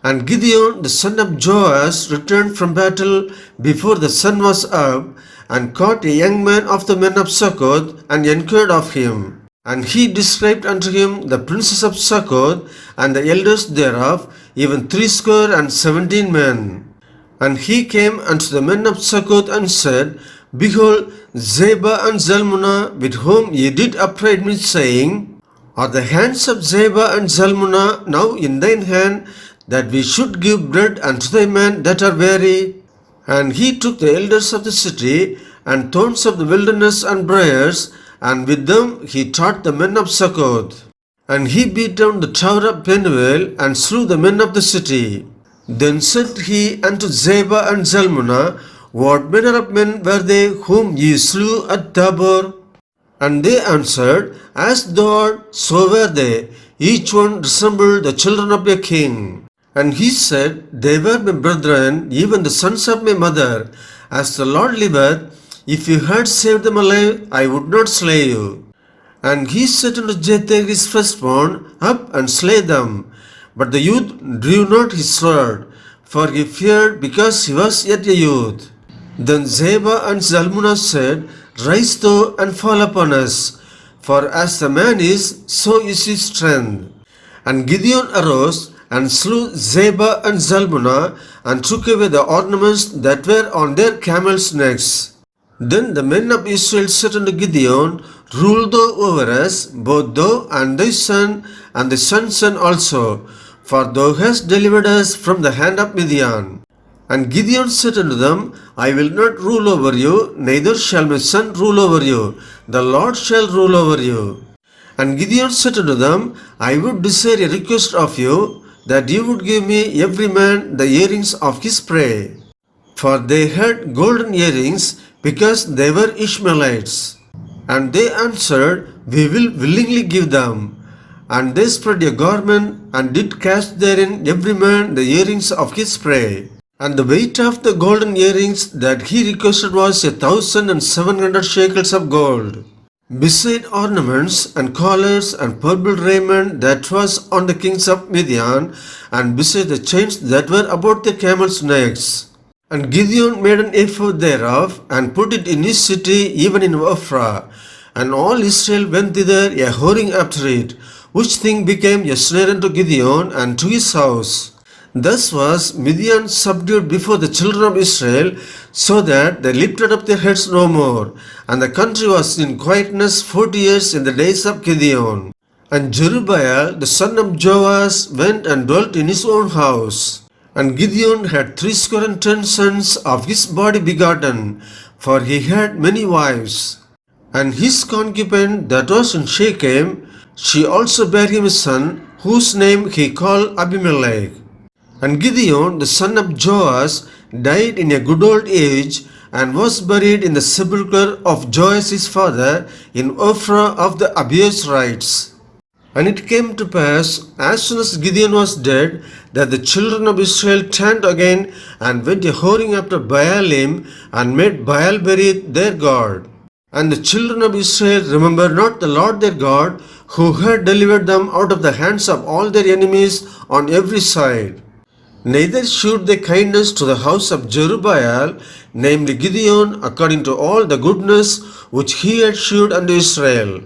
And Gideon the son of Joash returned from battle before the sun was up, and caught a young man of the men of Succoth, and inquired of him. And he described unto him the princes of Succoth, and the elders thereof, even 70 men. And he came unto the men of Succoth, and said, Behold, Zebah and Zalmunna, with whom ye did upbraid me, saying, Are the hands of Zebah and Zalmunna now in thine hand, that we should give bread unto thy men that are weary? And he took the elders of the city, and thorns of the wilderness and briars, and with them he taught the men of Succoth. And he beat down the tower of Penuel, and slew the men of the city. Then said he unto Zebah and Zalmunna, What manner of men were they whom ye slew at Tabor? And they answered, As thou art, so were they. Each one resembled the children of a king. And he said, They were my brethren, even the sons of my mother. As the Lord liveth, if you had saved them alive, I would not slay you. And he said unto Jether his firstborn, Up and slay them. But the youth drew not his sword, for he feared, because he was yet a youth. Then Zebah and Zalmunna said, Rise thou and fall upon us, for as the man is, so is his strength. And Gideon arose and slew Zebah and Zalmunna, and took away the ornaments that were on their camels' necks. Then the men of Israel said unto Gideon, Rule thou over us, both thou and thy son, and thy son's son also, for thou hast delivered us from the hand of Midian. And Gideon said unto them, I will not rule over you, neither shall my son rule over you. The Lord shall rule over you. And Gideon said unto them, I would desire a request of you, that you would give me every man the earrings of his prey. For they had golden earrings, because they were Ishmaelites. And they answered, We will willingly give them. And they spread a garment, and did cast therein every man the earrings of his prey. And the weight of the golden earrings that he requested was 1,700 shekels of gold, beside ornaments and collars and purple raiment that was on the kings of Midian, and beside the chains that were about the camels' necks. And Gideon made an ephod thereof, and put it in his city, even in Ophrah. And all Israel went thither a whoring after it, which thing became a snare unto Gideon and to his house. Thus was Midian subdued before the children of Israel, so that they lifted up their heads no more. And the country was in quietness 40 years in the days of Gideon. And Jerubbaal the son of Joash went and dwelt in his own house. And Gideon had 70 sons of his body begotten, for he had many wives. And his concubine that was in Shechem, she also bare him a son, whose name he called Abimelech. And Gideon the son of Joash died in a good old age, and was buried in the sepulchre of Joash his father in Ophrah of the Abiezrites. And it came to pass, as soon as Gideon was dead, that the children of Israel turned again, and went a whoring after Baalim, and made Baal-berith their god. And the children of Israel remembered not the Lord their God, who had delivered them out of the hands of all their enemies on every side. Neither shewed they kindness to the house of Jerubbaal, namely Gideon, according to all the goodness which he had shewed unto Israel.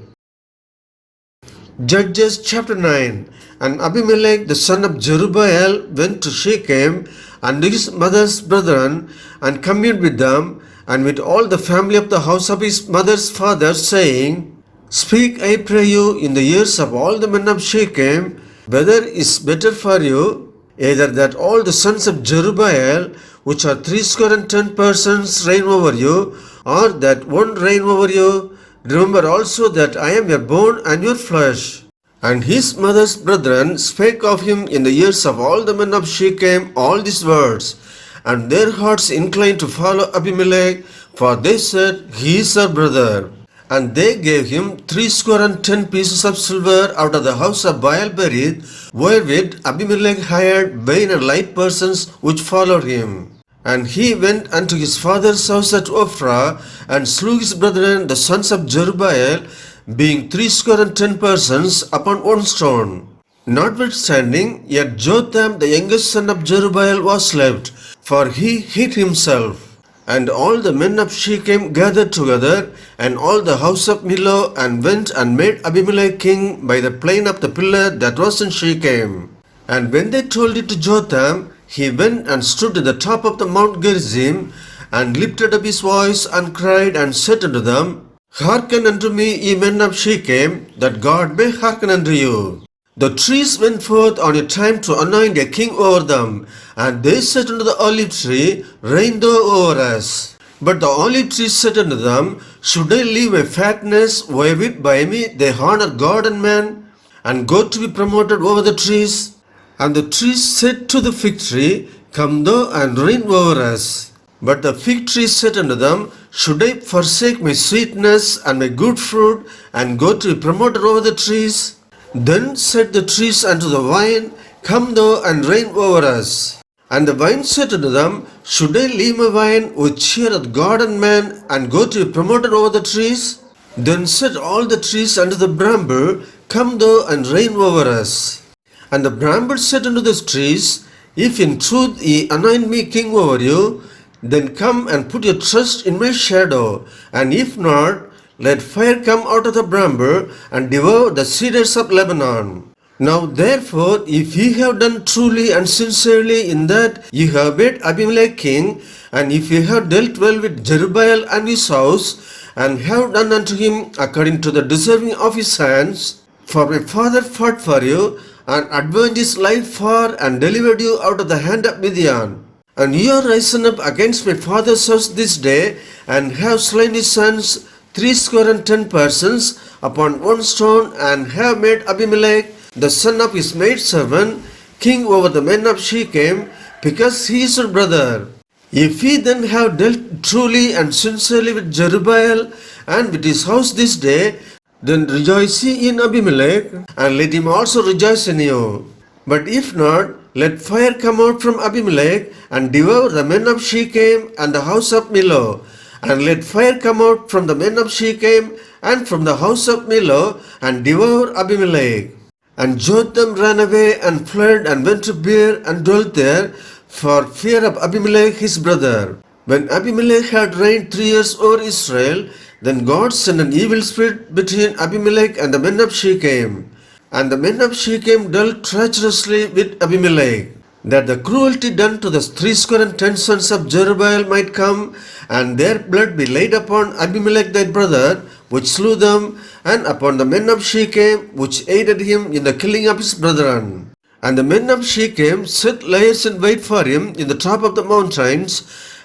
Judges chapter 9. And Abimelech the son of Jerubbaal went to Shechem and his mother's brethren, and communed with them, and with all the family of the house of his mother's father, saying, Speak, I pray you, in the ears of all the men of Shechem, whether is better for you, either that all the sons of Jerubbaal, which are 70 persons, reign over you, or that one reign over you. Remember also that I am your bone and your flesh. And his mother's brethren spake of him in the ears of all the men of Shechem all these words. And their hearts inclined to follow Abimelech, for they said, He is our brother. And they gave him 70 pieces of silver out of the house of Baal-berith, wherewith Abimelech hired vain and light persons which followed him. And he went unto his father's house at Ophrah, and slew his brethren the sons of Jerubbaal, being 70 persons, upon one stone. Notwithstanding, yet Jotham the youngest son of Jerubbaal was left, for he hid himself. And all the men of Shechem gathered together, and all the house of Millo, and went and made Abimelech king by the plain of the pillar that was in Shechem. And when they told it to Jotham, he went and stood at the top of the Mount Gerizim, and lifted up his voice, and cried, and said unto them, Hearken unto me, ye men of Shechem, that God may hearken unto you. The trees went forth on a time to anoint a king over them, and they said unto the olive tree, Reign thou over us. But the olive tree said unto them, should I leave my fatness, wherewith by me they honor God and man, and go to be promoted over the trees? And the trees said to the fig tree, Come thou and reign over us. But the fig tree said unto them, Should I forsake my sweetness and my good fruit, and go to be promoted over the trees? Then said the trees unto the vine, Come thou and reign over us. And the vine said unto them, Should I leave my vine which cheereth God and man, and go to be promoted over the trees? Then said all the trees unto the bramble, Come thou and reign over us. And the bramble said unto the trees, If in truth ye anoint me king over you, then come and put your trust in my shadow, and if not, let fire come out of the bramble and devour the cedars of Lebanon. Now therefore, if ye have done truly and sincerely in that ye have made Abimelech king, and if ye have dealt well with Jerubbaal and his house, and have done unto him according to the deserving of his hands, for my father fought for you, and avenged his life for, and delivered you out of the hand of Midian. And ye are risen up against my father's house this day, and have slain his sons 70 persons upon one stone, and have made Abimelech, the son of his maidservant, king over the men of Shechem, because he is your brother. If ye then have dealt truly and sincerely with Jerubbaal and with his house this day, then rejoice ye in Abimelech, and let him also rejoice in you. But if not, let fire come out from Abimelech, and devour the men of Shechem and the house of Millo. And let fire come out from the men of Shechem and from the house of Millo, and devour Abimelech. And Jotham ran away and fled and went to Beer and dwelt there, for fear of Abimelech his brother. When Abimelech had reigned 3 years over Israel, then God sent an evil spirit between Abimelech and the men of Shechem. And the men of Shechem dealt treacherously with Abimelech, that the cruelty done to the 70 sons of Jerubbaal might come, and their blood be laid upon Abimelech thy brother, which slew them, and upon the men of Shechem, which aided him in the killing of his brethren. And the men of Shechem set liers in wait for him in the top of the mountains,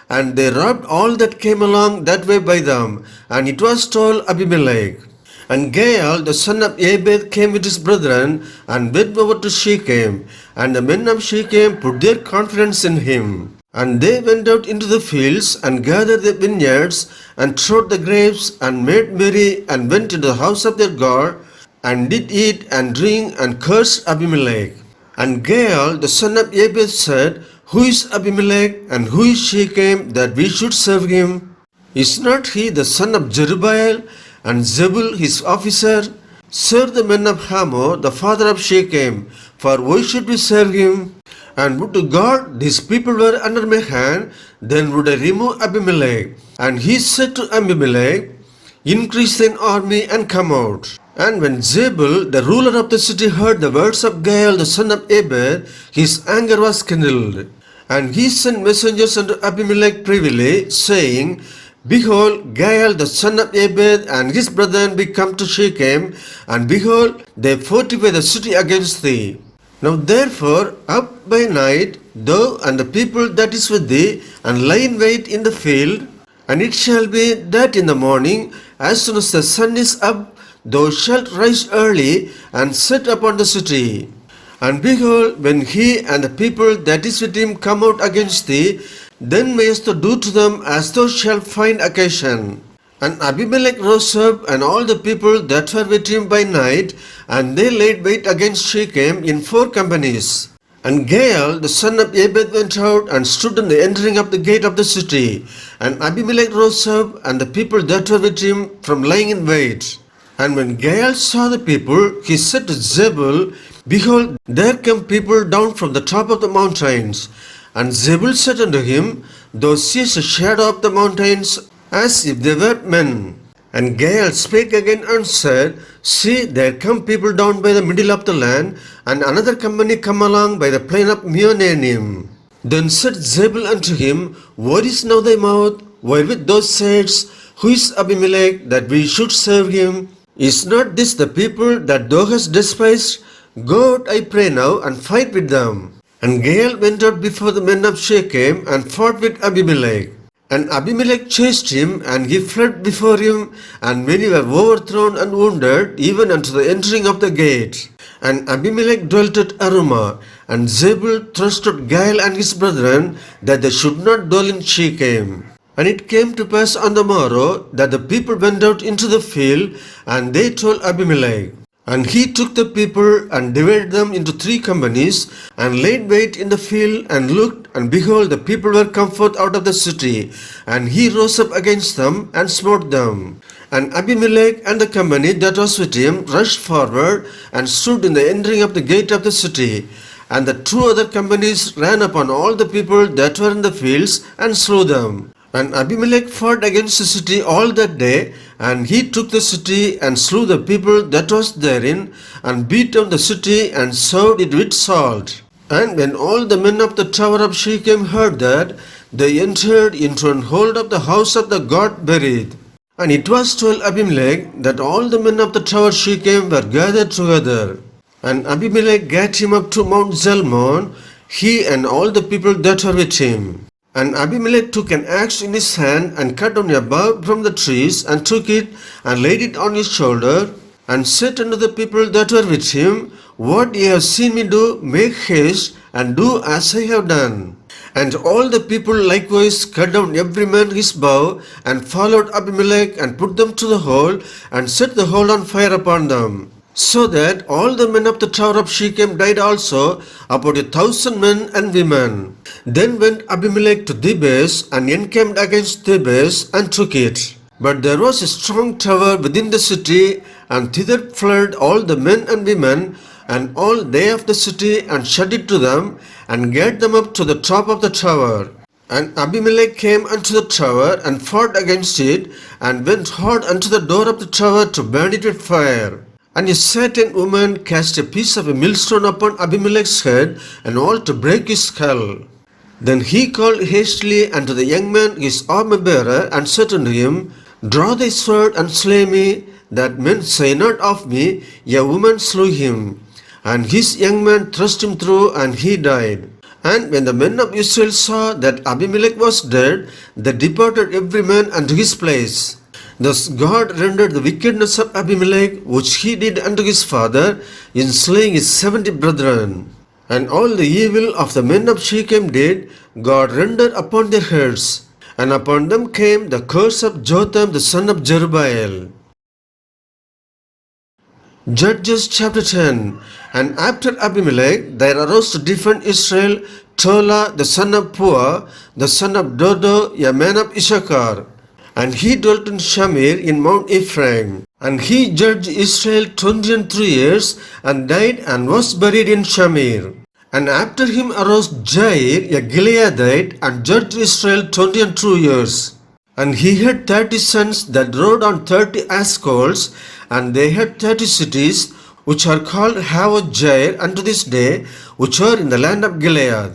and they robbed all that came along that way by them, and it was told Abimelech. And Gaal the son of Ebed came with his brethren, and went over to Shechem, and the men of Shechem put their confidence in him. And they went out into the fields, and gathered the vineyards, and trod the grapes, and made merry, and went into the house of their God, and did eat and drink, and cursed Abimelech. And Gaal the son of Ebed said, Who is Abimelech, and who is Shechem, that we should serve him? Is not he the son of Jerubbaal, and Zebul his officer? Serve the men of Hamor, the father of Shechem, for why should we serve him? And would to God these people were under my hand, then would I remove Abimelech. And he said to Abimelech, Increase thine army and come out. And when Zebul, the ruler of the city, heard the words of Gaal the son of Ebed, his anger was kindled. And he sent messengers unto Abimelech privily, saying, Behold, Gaal the son of Ebed and his brethren be come to Shechem, and behold, they fortify the city against thee. Now therefore, up by night, thou and the people that is with thee, and lie in wait in the field. And it shall be that in the morning, as soon as the sun is up, thou shalt rise early, and set upon the city. And behold, when he and the people that is with him come out against thee, then mayest thou do to them as thou shalt find occasion. And Abimelech rose up, and all the people that were with him by night, and they laid wait against Shechem in 4 companies. And Gaal the son of Ebed went out, and stood in the entering of the gate of the city. And Abimelech rose up, and the people that were with him, from lying in wait. And when Gaal saw the people, he said to Zebul, Behold, there come people down from the top of the mountains. And Zebul said unto him, Thou seest a shadow of the mountains, as if they were men. And Gaal spake again and said, See, there come people down by the middle of the land, and another company come along by the plain of Meonanim. Then said Zebul unto him, What is now thy mouth, wherewith thou saidst, Who is Abimelech, that we should serve him? Is not this the people that thou hast despised? Go out, I pray now, and fight with them. And Gaal went out before the men of Shechem, and fought with Abimelech. And Abimelech chased him, and he fled before him, and many were overthrown and wounded, even unto the entering of the gate. And Abimelech dwelt at Arumah, and Zebul thrust out Gaal and his brethren, that they should not dwell in Shechem. And it came to pass on the morrow, that the people went out into the field, and they told Abimelech. And he took the people, and divided them into 3 companies, and laid wait in the field, and looked, and behold, the people were come forth out of the city. And he rose up against them, and smote them. And Abimelech and the company that was with him rushed forward, and stood in the entering of the gate of the city. And the 2 other companies ran upon all the people that were in the fields, and slew them. And Abimelech fought against the city all that day, and he took the city, and slew the people that was therein, and beat down the city, and served it with salt. And when all the men of the tower of Shechem heard that, they entered into an hold of the house of the God buried. And it was told Abimelech that all the men of the tower Shechem were gathered together. And Abimelech gat him up to Mount Zalmon, he and all the people that were with him. And Abimelech took an axe in his hand, and cut down a bough from the trees, and took it, and laid it on his shoulder, and said unto the people that were with him, What ye have seen me do, make haste, and do as I have done. And all the people likewise cut down every man his bow, and followed Abimelech, and put them to the hole, and set the hole on fire upon them. So that all the men of the tower of Shechem died also, about 1,000 men and women. Then went Abimelech to Thebez, and encamped against Thebez, and took it. But there was a strong tower within the city, and thither fled all the men and women, and all they of the city, and shut it to them, and gat them up to the top of the tower. And Abimelech came unto the tower, and fought against it, and went hard unto the door of the tower to burn it with fire. And a certain woman cast a piece of a millstone upon Abimelech's head, and all to break his skull. Then he called hastily unto the young man his armor-bearer, and said unto him, Draw thy sword, and slay me, that men say not of me, A woman slew him. And his young man thrust him through, and he died. And when the men of Israel saw that Abimelech was dead, they departed every man unto his place. Thus God rendered the wickedness of Abimelech, which he did unto his father, in slaying his 70 brethren. And all the evil of the men of Shechem did God render upon their heads. And upon them came the curse of Jotham the son of Jerubbaal. Judges chapter 10. And after Abimelech there arose to defend Israel Tola the son of Puah, the son of Dodo, a man of Issachar. And he dwelt in Shamir in Mount Ephraim. And he judged Israel 23 years, and died, and was buried in Shamir. And after him arose Jair, a Gileadite, and judged Israel 22 years. And he had 30 sons that rode on 30 ass colts, and they had 30 cities, which are called Havoth Jair unto this day, which are in the land of Gilead.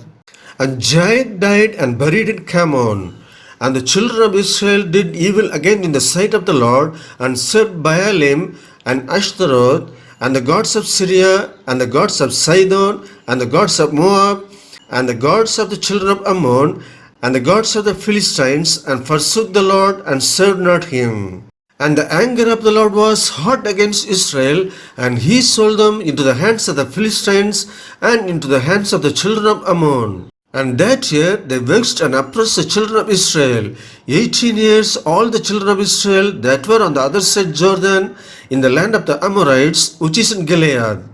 And Jair died, and buried in Camon. And the children of Israel did evil again in the sight of the Lord, and served Baalim and Ashtaroth, and the gods of Syria, and the gods of Sidon, and the gods of Moab, and the gods of the children of Ammon, and the gods of the Philistines, and forsook the Lord, and served not him. And the anger of the Lord was hot against Israel, and he sold them into the hands of the Philistines, and into the hands of the children of Ammon. And that year they vexed and oppressed the children of Israel. 18 years all the children of Israel that were on the other side Jordan, in the land of the Amorites, which is in Gilead.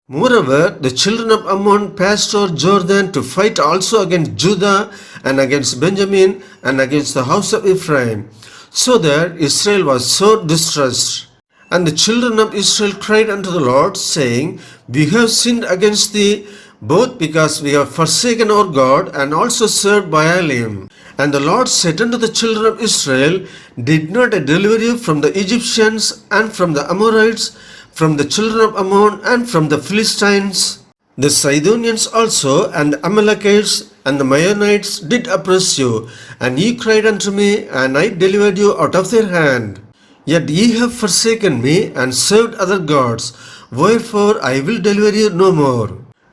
Moreover, the children of Ammon passed over Jordan to fight also against Judah, and against Benjamin, and against the house of Ephraim, so that Israel was so distressed. And the children of Israel cried unto the Lord, saying, We have sinned against thee, both because we have forsaken our God, and also served Baalim. And the Lord said unto the children of Israel, Did not I deliver you from the Egyptians, and from the Amorites, from the children of Ammon, and from the Philistines? The Sidonians also, and the Amalekites, and the Maonites did oppress you, and ye cried unto me, and I delivered you out of their hand. Yet ye have forsaken me, and served other gods, wherefore I will deliver you no more.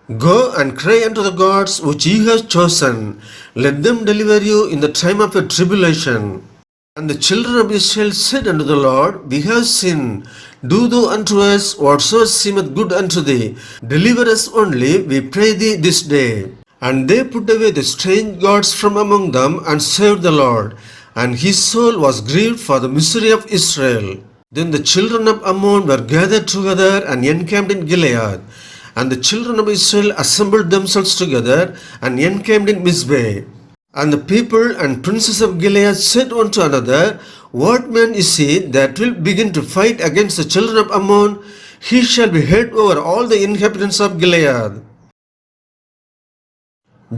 Go and cry unto the gods which ye have chosen. Let them deliver you in the time of your tribulation. And the children of Israel said unto the Lord, We have sinned. Do thou unto us whatsoever seemeth good unto thee. Deliver us only, we pray thee, this day. And they put away the strange gods from among them and served the Lord. And his soul was grieved for the misery of Israel. Then the children of Ammon were gathered together and encamped in Gilead. And the children of Israel assembled themselves together and encamped in Mizpeh. And the people and princes of Gilead said one to another, What man is he that will begin to fight against the children of Ammon? He shall be head over all the inhabitants of Gilead.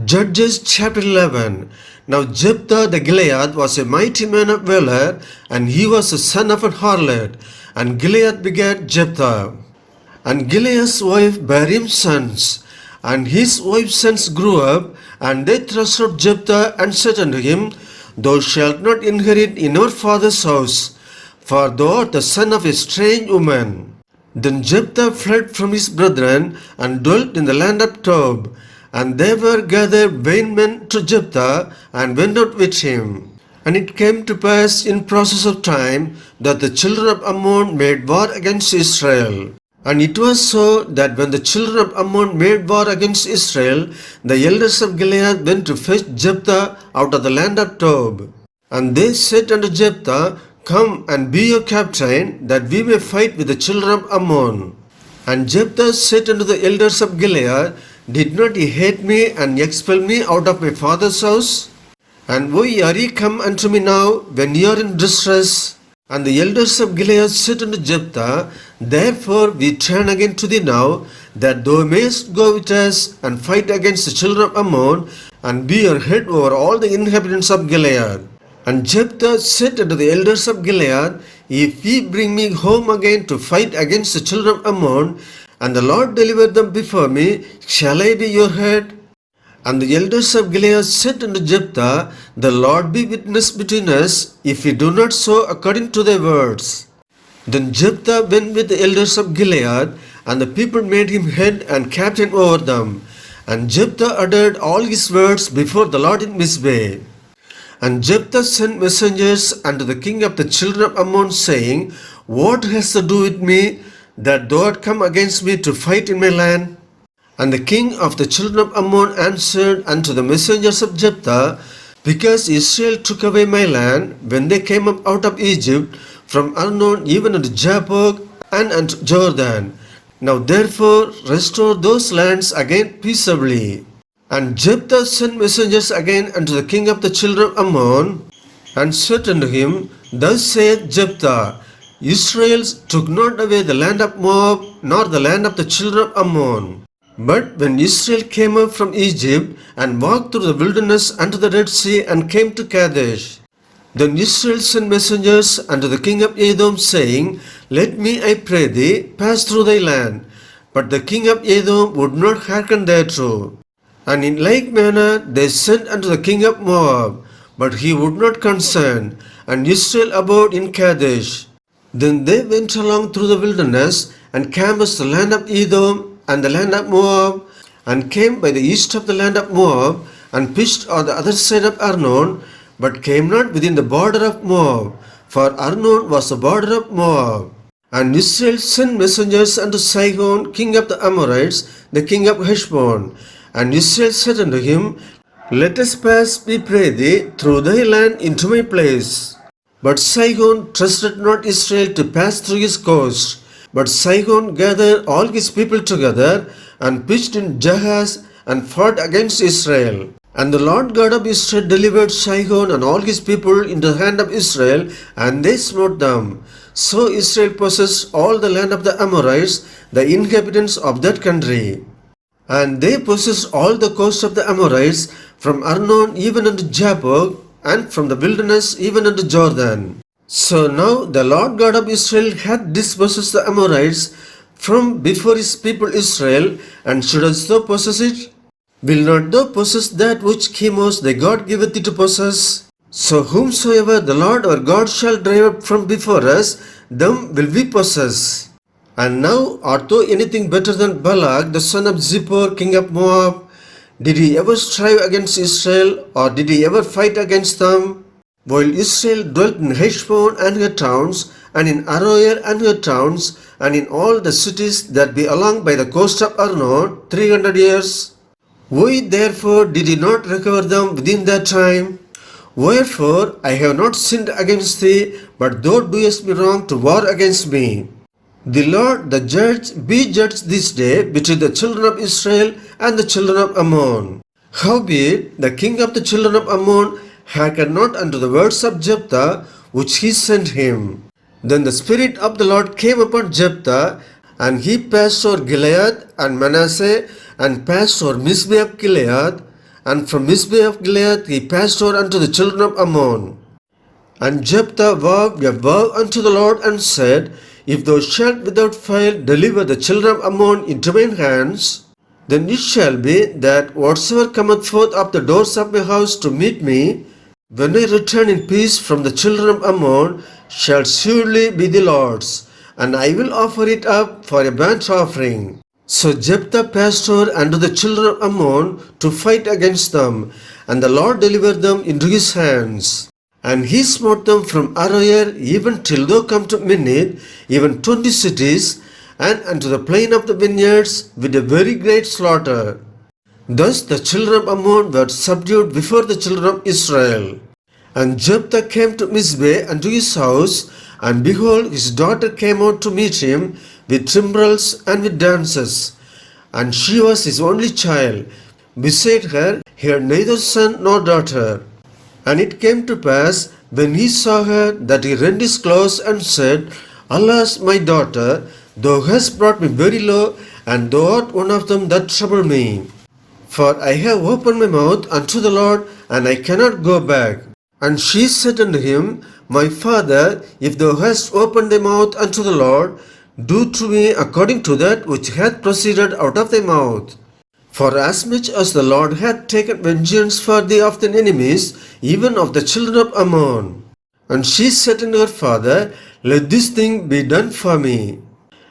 Judges chapter 11. Now Jephthah the Gilead was a mighty man of valor, and he was the son of an harlot, and Gilead begat Jephthah. And Gilead's wife bare him sons, and his wife's sons grew up, and they thrust out Jephthah and said unto him, Thou shalt not inherit in our father's house, for thou art the son of a strange woman. Then Jephthah fled from his brethren and dwelt in the land of Tob. And they were gathered vain men to Jephthah and went out with him. And it came to pass in process of time that the children of Ammon made war against Israel. And it was so that when the children of Ammon made war against Israel, the elders of Gilead went to fetch Jephthah out of the land of Tob. And they said unto Jephthah, Come and be your captain, that we may fight with the children of Ammon. And Jephthah said unto the elders of Gilead, Did not ye hate me and expel me out of my father's house? And why are ye come unto me now, when ye are in distress? And the elders of Gilead said unto Jephthah, Therefore we turn again to thee now, that thou mayest go with us and fight against the children of Ammon, and be your head over all the inhabitants of Gilead. And Jephthah said unto the elders of Gilead, If ye bring me home again to fight against the children of Ammon, and the Lord deliver them before me, shall I be your head? And the elders of Gilead said unto Jephthah, The Lord be witness between us, if we do not so according to thy words. Then Jephthah went with the elders of Gilead, and the people made him head and captain over them. And Jephthah uttered all his words before the Lord in Mizpeh. And Jephthah sent messengers unto the king of the children of Ammon, saying, What hast to do with me, that thou art come against me to fight in my land? And the king of the children of Ammon answered unto the messengers of Jephthah, Because Israel took away my land, when they came up out of Egypt, from Arnon even unto Jabbok and unto Jordan. Now therefore restore those lands again peaceably. And Jephthah sent messengers again unto the king of the children of Ammon, and said unto him, Thus saith Jephthah, Israel took not away the land of Moab, nor the land of the children of Ammon. But when Israel came up from Egypt, and walked through the wilderness unto the Red Sea, and came to Kadesh, then Israel sent messengers unto the king of Edom, saying, Let me, I pray thee, pass through thy land. But the king of Edom would not hearken thereto. And in like manner they sent unto the king of Moab, but he would not consent, and Israel abode in Kadesh. Then they went along through the wilderness, and canvassed the land of Edom and the land of Moab, and came by the east of the land of Moab, and pitched on the other side of Arnon, but came not within the border of Moab, for Arnon was the border of Moab. And Israel sent messengers unto Sihon, king of the Amorites, the king of Heshbon. And Israel said unto him, Let us pass, we pray thee, through thy land into my place. But Sihon trusted not Israel to pass through his coast. But Sihon gathered all his people together, and pitched in Jahaz, and fought against Israel. And the Lord God of Israel delivered Sihon and all his people into the hand of Israel, and they smote them. So Israel possessed all the land of the Amorites, the inhabitants of that country. And they possessed all the coast of the Amorites, from Arnon even unto Jabbok, and from the wilderness even unto Jordan. So now the Lord God of Israel hath dispossessed the Amorites from before his people Israel, and shouldest thou possess it? Will not thou possess that which Chemosh thy God giveth thee to possess? So whomsoever the Lord our God shall drive up from before us, them will we possess. And now art thou anything better than Balak, the son of Zippor, king of Moab? Did he ever strive against Israel, or did he ever fight against them? While Israel dwelt in Heshbon and her towns, and in Aroer and her towns, and in all the cities that be along by the coast of Arnon, 300 years. Why therefore did he not recover them within that time? Wherefore I have not sinned against thee, but thou doest me wrong to war against me. The Lord the judge be judged this day between the children of Israel and the children of Ammon. Howbeit the king of the children of Ammon hearkened not unto the words of Jephthah which he sent him. Then the Spirit of the Lord came upon Jephthah, and he passed over Gilead and Manasseh, and passed over Mizpeh of Gilead, and from Mizpeh of Gilead he passed over unto the children of Ammon. And Jephthah vowed a vow unto the Lord, and said, If thou shalt without fail deliver the children of Ammon into mine hands, then it shall be that whatsoever cometh forth of the doors of my house to meet me, when I return in peace from the children of Ammon, shall surely be the Lord's, and I will offer it up for a burnt offering. So Jephthah passed over unto the children of Ammon to fight against them, and the Lord delivered them into his hands. And he smote them from Aroer even till thou come to Minnith, even 20 cities, and unto the plain of the vineyards with a very great slaughter. Thus the children of Ammon were subdued before the children of Israel. And Jephthah came to Mizpeh unto his house, and behold, his daughter came out to meet him with timbrels and with dances. And she was his only child. Beside her he had neither son nor daughter. And it came to pass, when he saw her, that he rent his clothes and said, Alas, my daughter, thou hast brought me very low, and thou art one of them that trouble me. For I have opened my mouth unto the Lord, and I cannot go back. And she said unto him, My father, if thou hast opened thy mouth unto the Lord, do to me according to that which hath proceeded out of thy mouth. For as much as the Lord hath taken vengeance for thee of thine enemies, even of the children of Ammon. And she said unto her father, Let this thing be done for me.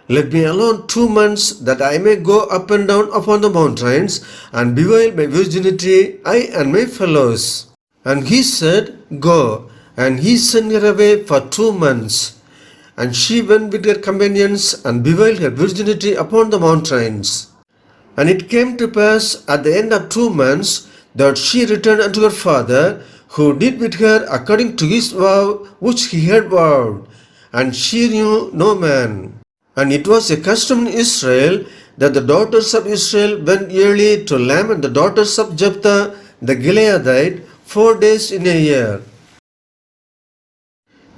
Let me alone 2 months, that I may go up and down upon the mountains, and bewail my virginity, I and my fellows. And he said, Go. And he sent her away for 2 months. And she went with her companions, and bewailed her virginity upon the mountains. And it came to pass at the end of 2 months, that she returned unto her father, who did with her according to his vow which he had vowed. And she knew no man. And it was a custom in Israel, that the daughters of Israel went yearly to lament the daughters of Jephthah the Gileadite 4 days in a year.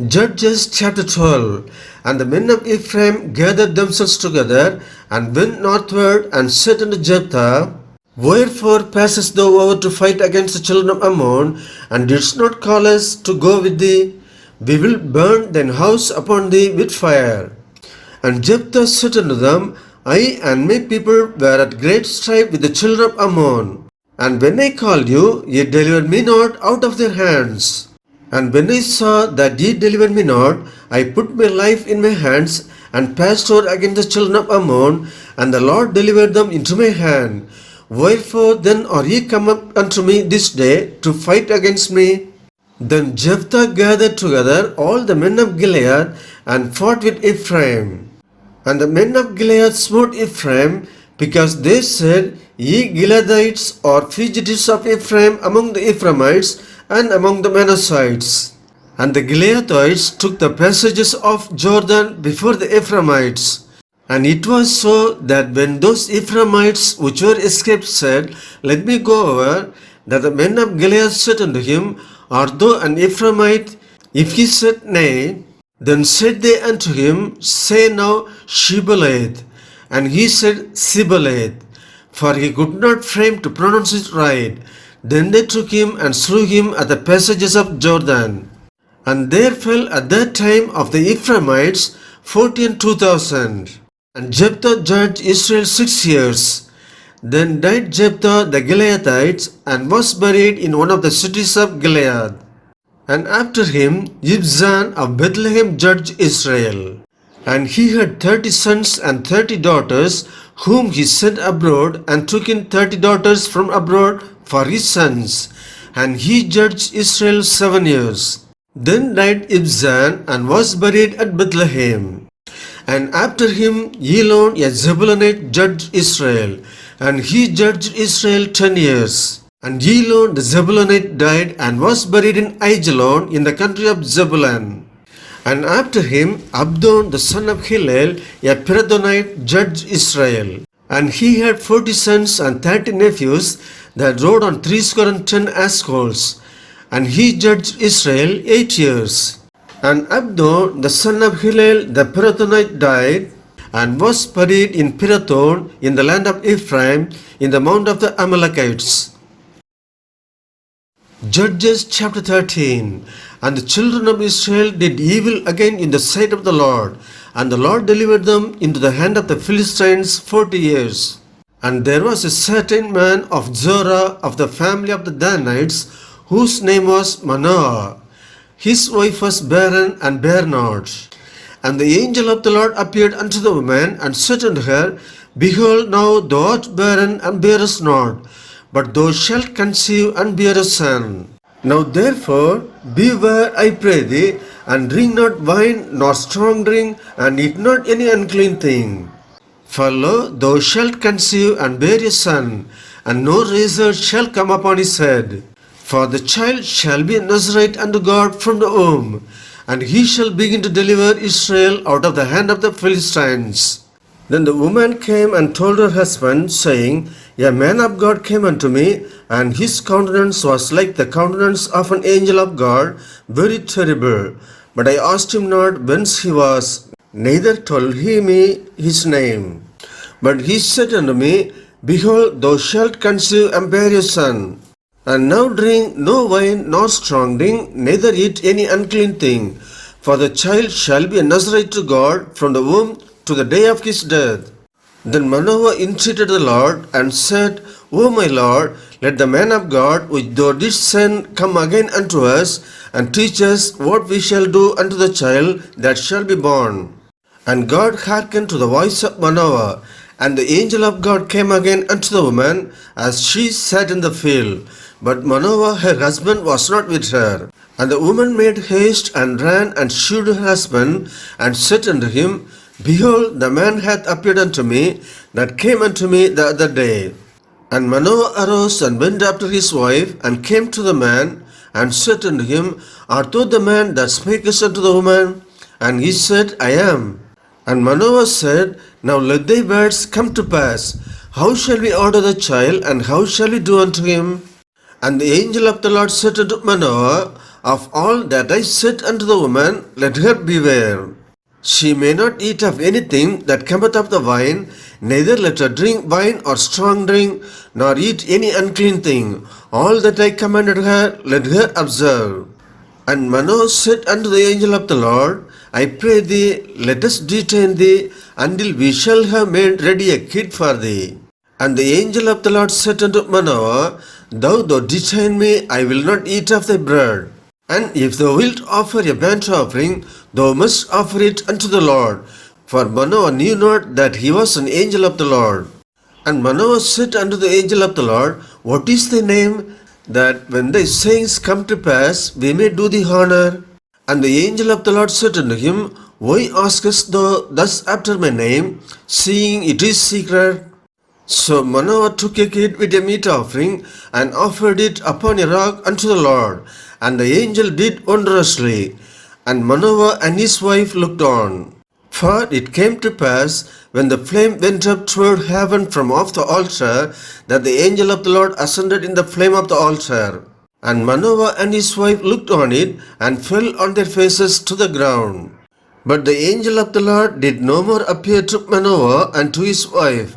Judges chapter 12. And the men of Ephraim gathered themselves together, and went northward, and said unto Jephthah, Wherefore passest thou over to fight against the children of Ammon, and didst not call us to go with thee? We will burn thine house upon thee with fire. And Jephthah said unto them, I and my people were at great strife with the children of Ammon. And when I called you, ye delivered me not out of their hands. And when I saw that ye delivered me not, I put my life in my hands, and passed over against the children of Ammon, and the Lord delivered them into my hand. Wherefore then are ye come up unto me this day to fight against me? Then Jephthah gathered together all the men of Gilead, and fought with Ephraim. And the men of Gilead smote Ephraim, because they said, Ye Gileadites are fugitives of Ephraim among the Ephraimites, and among the Manassites. And the Gileadites took the passages of Jordan before the Ephraimites. And it was so that when those Ephraimites which were escaped said, Let me go over, that the men of Gilead said unto him, Art thou an Ephraimite? If he said, Nay, then said they unto him, Say now, Shibboleth. And he said, Sibboleth, for he could not frame to pronounce it right. Then they took him and slew him at the passages of Jordan. And there fell at that time of the Ephraimites 42,000. And Jephthah judged Israel 6 years. Then died Jephthah the Gileadite, and was buried in one of the cities of Gilead. And after him Ibzan of Bethlehem judged Israel. And he had 30 sons and 30 daughters, whom he sent abroad, and took in 30 daughters from abroad for his sons. And he judged Israel 7 years. Then died Ibzan, and was buried at Bethlehem. And after him Elon, a Zebulunite, judged Israel, and he judged Israel 10 years. And Elon the Zebulunite died, and was buried in Aijalon in the country of Zebulun. And after him Abdon the son of Hillel, a Pirathonite, judged Israel. And he had 40 sons and 30 nephews that rode on 70 ascolts. And he judged Israel 8 years. And Abdon the son of Hillel the Pirathonite died, and was buried in Pirathon in the land of Ephraim, in the mount of the Amalekites. Judges chapter 13. And the children of Israel did evil again in the sight of the Lord, and the Lord delivered them into the hand of the Philistines 40 years. And there was a certain man of Zorah of the family of the Danites, whose name was Manoah. His wife was barren and bare not. And the angel of the Lord appeared unto the woman, and said unto her, Behold, now thou art barren and bearest not, but thou shalt conceive and bear a son. Now therefore beware, I pray thee, and drink not wine nor strong drink, and eat not any unclean thing. For lo, thou shalt conceive and bear a son, and no razor shall come upon his head. For the child shall be a Nazarite unto God from the womb, and he shall begin to deliver Israel out of the hand of the Philistines. Then the woman came and told her husband, saying, A man of God came unto me, and his countenance was like the countenance of an angel of God, very terrible. But I asked him not whence he was, neither told he me his name. But he said unto me, Behold, thou shalt conceive and bear a son. And now drink no wine nor strong drink, neither eat any unclean thing. For the child shall be a Nazarite to God from the womb to the day of his death. Then Manoah entreated the Lord, and said, O my Lord, let the man of God which thou didst send come again unto us, and teach us what we shall do unto the child that shall be born. And God hearkened to the voice of Manoah, and the angel of God came again unto the woman, as she sat in the field. But Manoah her husband was not with her. And the woman made haste, and ran, and shewed her husband, and said unto him, Behold, the man hath appeared unto me, that came unto me the other day. And Manoah arose, and went after his wife, and came to the man, and said unto him, Art thou the man that spakest unto the woman? And he said, I am. And Manoah said, Now let thy words come to pass. How shall we order the child, and how shall we do unto him? And the angel of the Lord said unto Manoah, Of all that I said unto the woman, let her beware. She may not eat of anything that cometh of the wine, neither let her drink wine or strong drink, nor eat any unclean thing. All that I commanded her, let her observe. And Manoah said unto the angel of the Lord, I pray thee, let us detain thee, until we shall have made ready a kid for thee. And the angel of the Lord said unto Manoah, Thou detain me, I will not eat of thy bread. And if thou wilt offer a burnt offering, thou must offer it unto the Lord. For Manoah knew not that he was an angel of the Lord. And Manoah said unto the angel of the Lord, What is thy name? That when thy sayings come to pass, we may do thee honor. And the angel of the Lord said unto him, Why askest thou thus after my name, seeing it is secret? So Manoah took a kid with a meat offering, and offered it upon a rock unto the Lord. And the angel did wondrously. And Manoah and his wife looked on. For it came to pass, when the flame went up toward heaven from off the altar, that the angel of the Lord ascended in the flame of the altar. And Manoah and his wife looked on it, and fell on their faces to the ground. But the angel of the Lord did no more appear to Manoah and to his wife.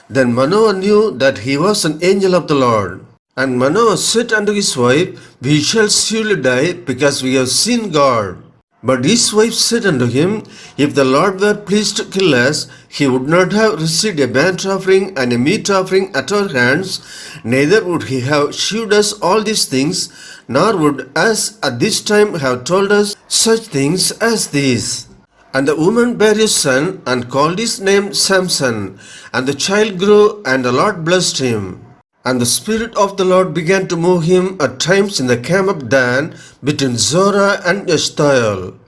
Then Manoah knew that he was an angel of the Lord. And Manoah said unto his wife, We shall surely die, because we have seen God. But his wife said unto him, If the Lord were pleased to kill us, he would not have received a burnt offering and a meat offering at our hands, neither would he have shewed us all these things, nor would us at this time have told us such things as these. And the woman bare a son, and called his name Samson. And the child grew, and the Lord blessed him. And the Spirit of the Lord began to move him at times in the camp of Dan, between Zorah and Eshtaol.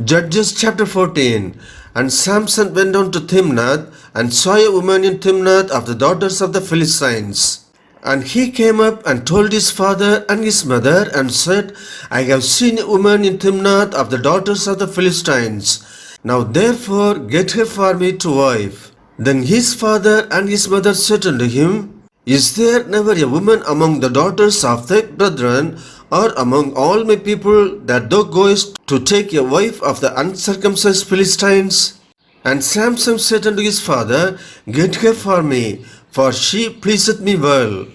Judges chapter 14. And Samson went down to Timnath, and saw a woman in Timnath of the daughters of the Philistines. And he came up and told his father and his mother, and said, I have seen a woman in Timnath of the daughters of the Philistines. Now therefore get her for me to wife. Then his father and his mother said unto him, Is there never a woman among the daughters of thy brethren, or among all my people, that thou goest to take a wife of the uncircumcised Philistines? And Samson said unto his father, Get her for me, for she pleaseth me well.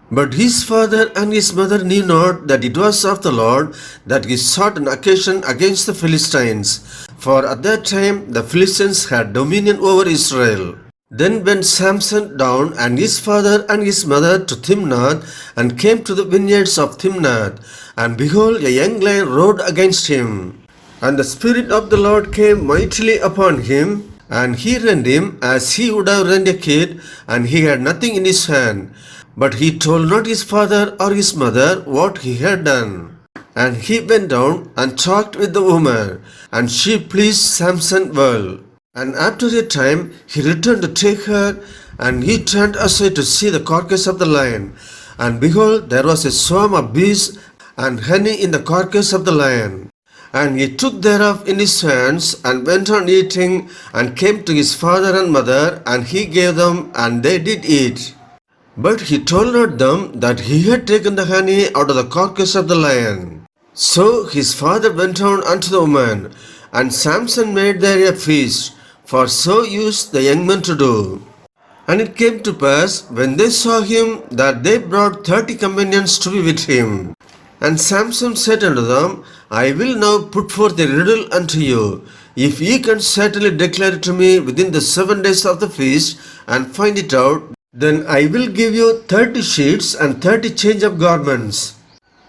But his father and his mother knew not that it was of the Lord that he sought an occasion against the Philistines, for at that time the Philistines had dominion over Israel. Then went Samson down and his father and his mother to Timnath, and came to the vineyards of Timnath, and behold, a young lion roared against him. And the Spirit of the Lord came mightily upon him, and he rent him as he would have rent a kid, and he had nothing in his hand. But he told not his father or his mother what he had done. And he went down and talked with the woman, and she pleased Samson well. And after a time he returned to take her, and he turned aside to see the carcass of the lion. And behold, there was a swarm of bees and honey in the carcass of the lion. And he took thereof in his hands, and went on eating, and came to his father and mother, and he gave them, and they did eat. But he told not them that he had taken the honey out of the carcass of the lion. So his father went on unto the woman, and Samson made there a feast, for so used the young men to do. And it came to pass, when they saw him, that they brought 30 companions to be with him. And Samson said unto them, I will now put forth a riddle unto you. If ye can certainly declare it to me within the 7 days of the feast, and find it out, then I will give you 30 sheets and 30 change of garments.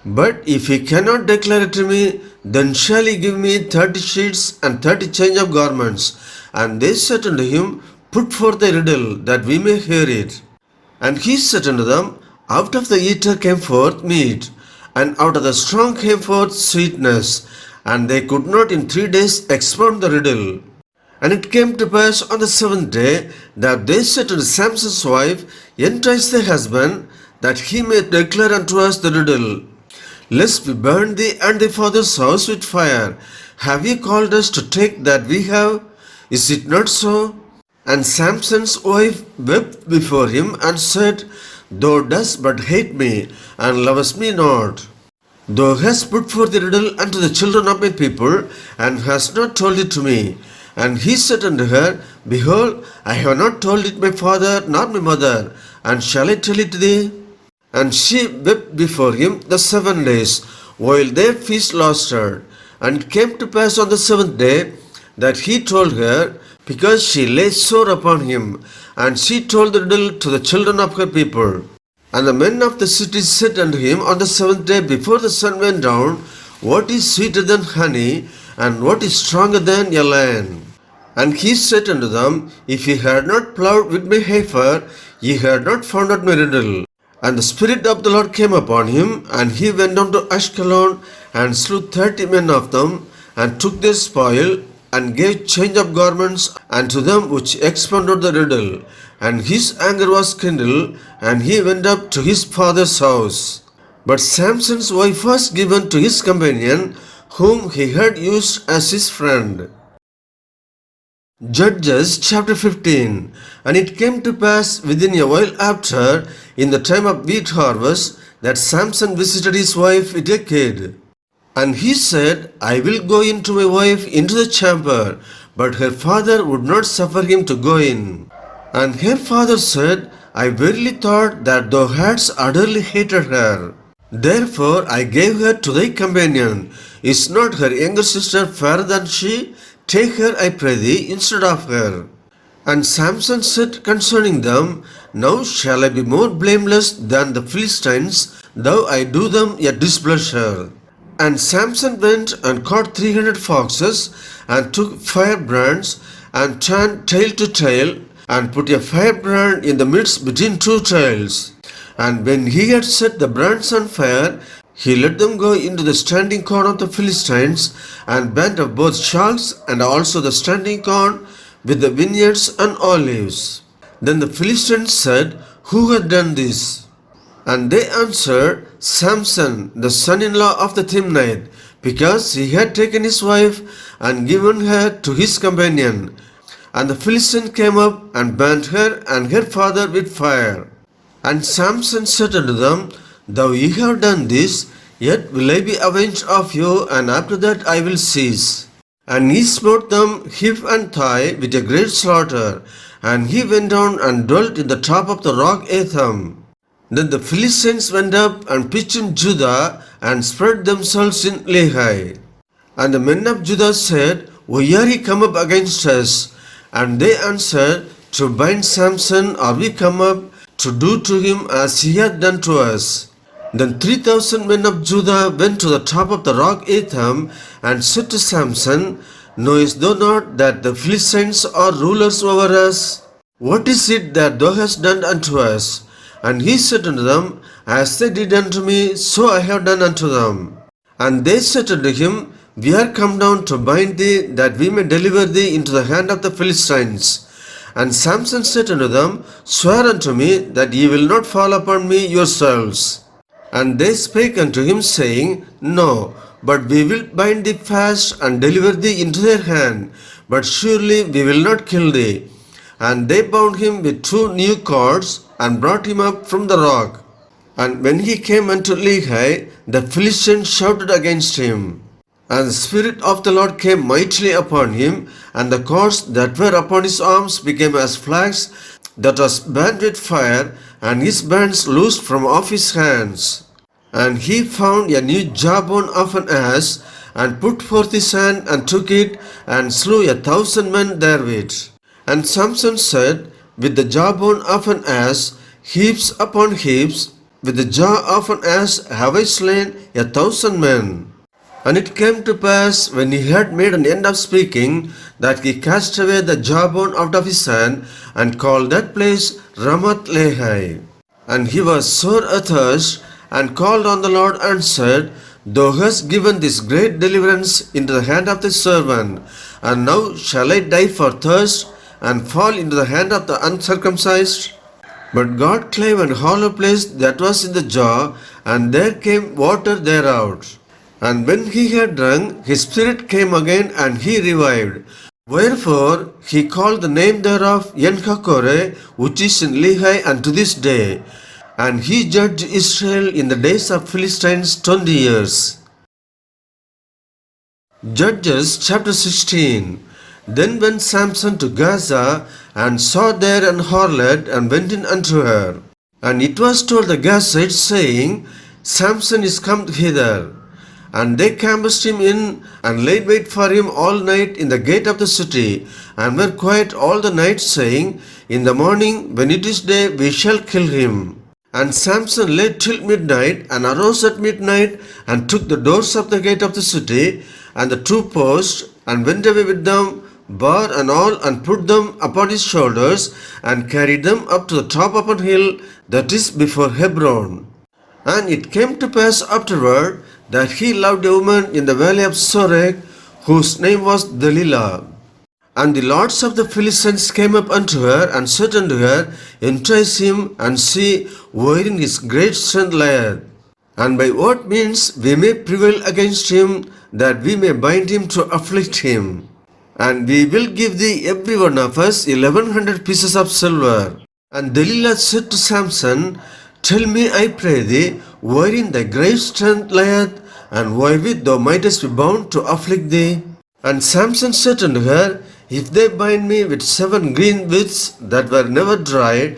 But if he cannot declare it to me, then shall he give me 30 sheets and 30 change of garments. And they said unto him, Put forth the riddle, that we may hear it. And he said unto them, Out of the eater came forth meat, and out of the strong came forth sweetness, and they could not in 3 days expound the riddle. And it came to pass on the 7th day, that they said unto Samson's wife, Entice thy husband, that he may declare unto us the riddle. Lest we burn thee and thy father's house with fire. Have ye called us to take that we have? Is it not so? And Samson's wife wept before him, and said, Thou dost but hate me, and lovest me not. Thou hast put forth the riddle unto the children of my people, and hast not told it to me. And he said unto her, Behold, I have not told it my father nor my mother, and shall I tell it thee? And she wept before him the 7 days, while their feast lasted. And it came to pass on the 7th day, that he told her, because she lay sore upon him. And she told the riddle to the children of her people. And the men of the city said unto him on the 7th day before the sun went down, What is sweeter than honey, and what is stronger than a lion? And he said unto them, If ye had not plowed with my heifer, ye had not found out my riddle. And the Spirit of the Lord came upon him, and he went down to Ashkelon, and slew 30 men of them, and took their spoil, and gave change of garments unto them which expounded the riddle. And his anger was kindled, and he went up to his father's house. But Samson's wife was given to his companion, whom he had used as his friend. Judges chapter 15. And it came to pass within a while after, in the time of wheat harvest, that Samson visited his wife with a kid. And he said, I will go in to my wife into the chamber. But her father would not suffer him to go in. And her father said, I verily thought that thou hadst utterly hated her. Therefore I gave her to thy companion. Is not her younger sister fairer than she? Take her, I pray thee, instead of her. And Samson said concerning them, Now shall I be more blameless than the Philistines, though I do them a displeasure. And Samson went and caught 300 foxes and took firebrands and turned tail to tail and put a firebrand in the midst between two tails. And when he had set the brands on fire, he let them go into the standing corn of the Philistines and burnt up both shocks and also the standing corn with the vineyards and olives. Then the Philistines said, "Who hath done this?" And they answered, "Samson, the son-in-law of the Timnite, because he had taken his wife and given her to his companion. And the Philistine came up and burnt her and her father with fire." And Samson said unto them, "Though ye have done this, yet will I be avenged of you, and after that I will cease." And he smote them hip and thigh with a great slaughter, and he went down and dwelt in the top of the rock Etham. Then the Philistines went up and pitched in Judah and spread themselves in Lehi. And the men of Judah said, "Why are ye come up against us?" And they answered, "To bind Samson are we come up, to do to him as he hath done to us." Then 3,000 men of Judah went to the top of the rock Etham and said to Samson, "Knowest thou not that the Philistines are rulers over us? What is it that thou hast done unto us?" And he said unto them, "As they did unto me, so I have done unto them." And they said unto him, "We are come down to bind thee, that we may deliver thee into the hand of the Philistines." And Samson said unto them, "Swear unto me that ye will not fall upon me yourselves." And they spake unto him, saying, "No, but we will bind thee fast and deliver thee into their hand, but surely we will not kill thee." And they bound him with 2 new cords and brought him up from the rock. And when he came unto Lehi, the Philistines shouted against him. And the Spirit of the Lord came mightily upon him, and the cords that were upon his arms became as flax that was burnt with fire, and his bands loosed from off his hands. And he found a new jawbone of an ass, and put forth his hand, and took it, and slew 1,000 men therewith. And Samson said, "With the jawbone of an ass, heaps upon heaps, with the jaw of an ass have I slain 1,000 men." And it came to pass, when he had made an end of speaking, that he cast away the jawbone out of his hand, and called that place Ramath Lehi. And he was sore athirst, and called on the Lord, and said, "Thou hast given this great deliverance into the hand of thy servant, and now shall I die for thirst, and fall into the hand of the uncircumcised?" But God clave an hollow place that was in the jaw, and there came water thereout. And when he had drunk, his spirit came again, and he revived. Wherefore he called the name thereof Enhakkore, which is in Lehi unto this day. And he judged Israel in the days of Philistines 20 years. Judges chapter 16. Then went Samson to Gaza, and saw there an harlot, and went in unto her. And it was told the Gazites, saying, "Samson is come hither." And they canvassed him in, and laid wait for him all night in the gate of the city, and were quiet all the night, saying, "In the morning, when it is day, we shall kill him." And Samson lay till midnight, and arose at midnight, and took the doors of the gate of the city, and the 2 posts, and went away with them, bar and all, and put them upon his shoulders, and carried them up to the top of an hill that is before Hebron. And it came to pass afterward, that he loved a woman in the valley of Sorek, whose name was Delilah. And the lords of the Philistines came up unto her, and said unto her, "Entice him, and see wherein his great strength lieth, and by what means we may prevail against him, that we may bind him to afflict him. And we will give thee every one of us 1,100 pieces of silver." And Delilah said to Samson, "Tell me, I pray thee, wherein thy great strength lieth, and wherewith thou mightest be bound to afflict thee." And Samson said unto her, "If they bind me with 7 green withs that were never dried,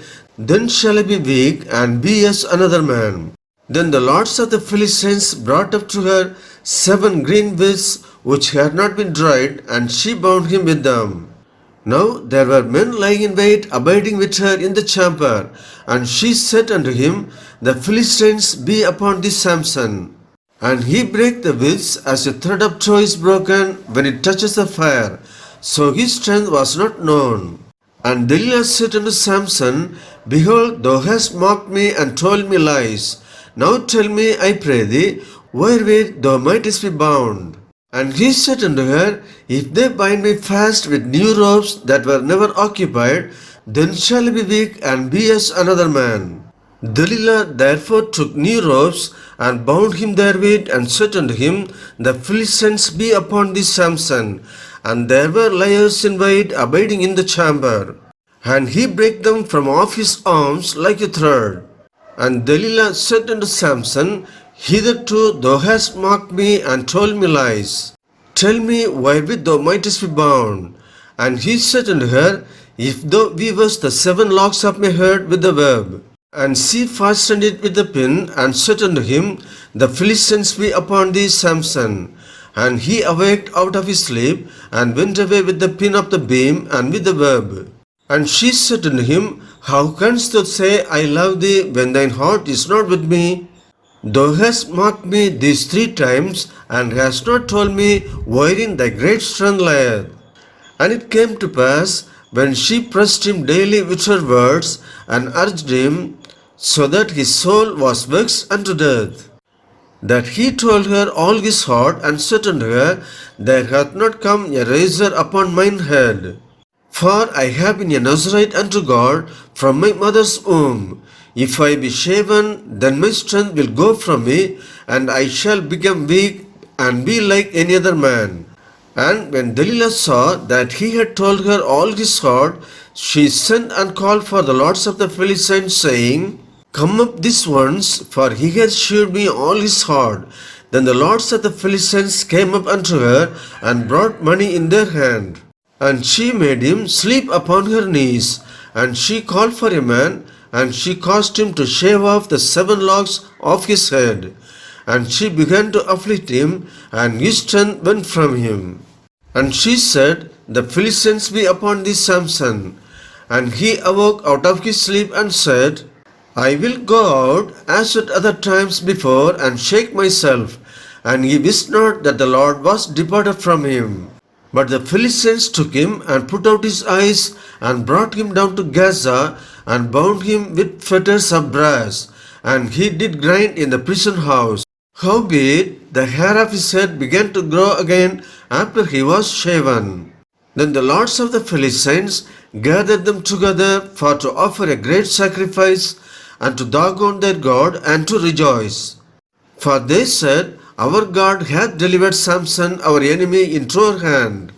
then shall I be weak, and be as another man." Then the lords of the Philistines brought up to her 7 green withs which had not been dried, and she bound him with them. Now there were men lying in wait, abiding with her in the chamber. And she said unto him, "The Philistines be upon thee, Samson." And he brake the withs as a thread of tow is broken when it touches the fire. So his strength was not known. And Delilah said unto Samson, Behold, thou hast mocked me and told me lies. Now tell me, I pray thee, wherewith thou mightest be bound. And he said unto her, If they bind me fast with new ropes that were never occupied, then shall I be weak and be as another man. Delilah therefore took new ropes and bound him therewith, and said unto him, The Philistines be upon thee, Samson. And there were liars in wait abiding in the chamber. And he brake them from off his arms like a thread. And Delilah said unto Samson, Hitherto thou hast mocked me and told me lies. Tell me wherewith thou mightest be bound. And he said unto her, If thou weavest the 7 locks of my head with the web. And she fastened it with the pin, and said unto him, The Philistines be upon thee, Samson. And he awaked out of his sleep, and went away with the pin of the beam, and with the web. And she said unto him, How canst thou say, I love thee, when thine heart is not with me? Thou hast mocked me these 3 times, and hast not told me wherein thy great strength lieth. And it came to pass, when she pressed him daily with her words, and urged him, so that his soul was vexed unto death, that he told her all his heart, and said unto her, There hath not come a razor upon mine head. For I have been a Nazarite unto God from my mother's womb. If I be shaven, then my strength will go from me, and I shall become weak, and be like any other man. And when Delilah saw that he had told her all his heart, she sent and called for the lords of the Philistines, saying, Come up this once, for he hath shewed me all his heart. Then the lords of the Philistines came up unto her, and brought money in their hand. And she made him sleep upon her knees. And she called for a man, and she caused him to shave off the 7 locks of his head. And she began to afflict him, and his strength went from him. And she said, The Philistines be upon thee, Samson. And he awoke out of his sleep, and said, I will go out as at other times before, and shake myself. And he wist not that the Lord was departed from him. But the Philistines took him, and put out his eyes, and brought him down to Gaza, and bound him with fetters of brass. And he did grind in the prison house. Howbeit the hair of his head began to grow again after he was shaven. Then the lords of the Philistines gathered them together for to offer a great sacrifice, and to Dagon their God, and to rejoice. For they said, Our God hath delivered Samson our enemy into our hand.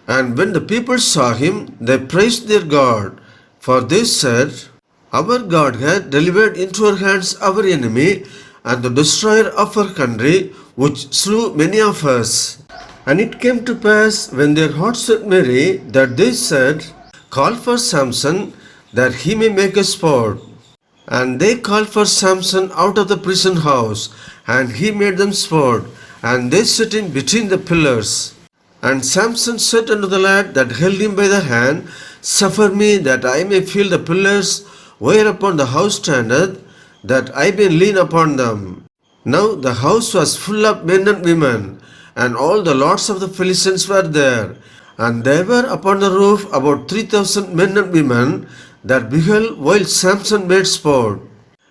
And when the people saw him, they praised their God. For they said, Our God hath delivered into our hands our enemy, and the destroyer of our country, which slew many of us. And it came to pass, when their hearts were merry, that they said, Call for Samson, that he may make us sport. And they called for Samson out of the prison house, and he made them sport, and they set him between the pillars. And Samson said unto the lad that held him by the hand, Suffer me that I may feel the pillars whereupon the house standeth, that I may lean upon them. Now the house was full of men and women, and all the lords of the Philistines were there. And there were upon the roof about 3,000 men and women, that beheld while Samson made sport.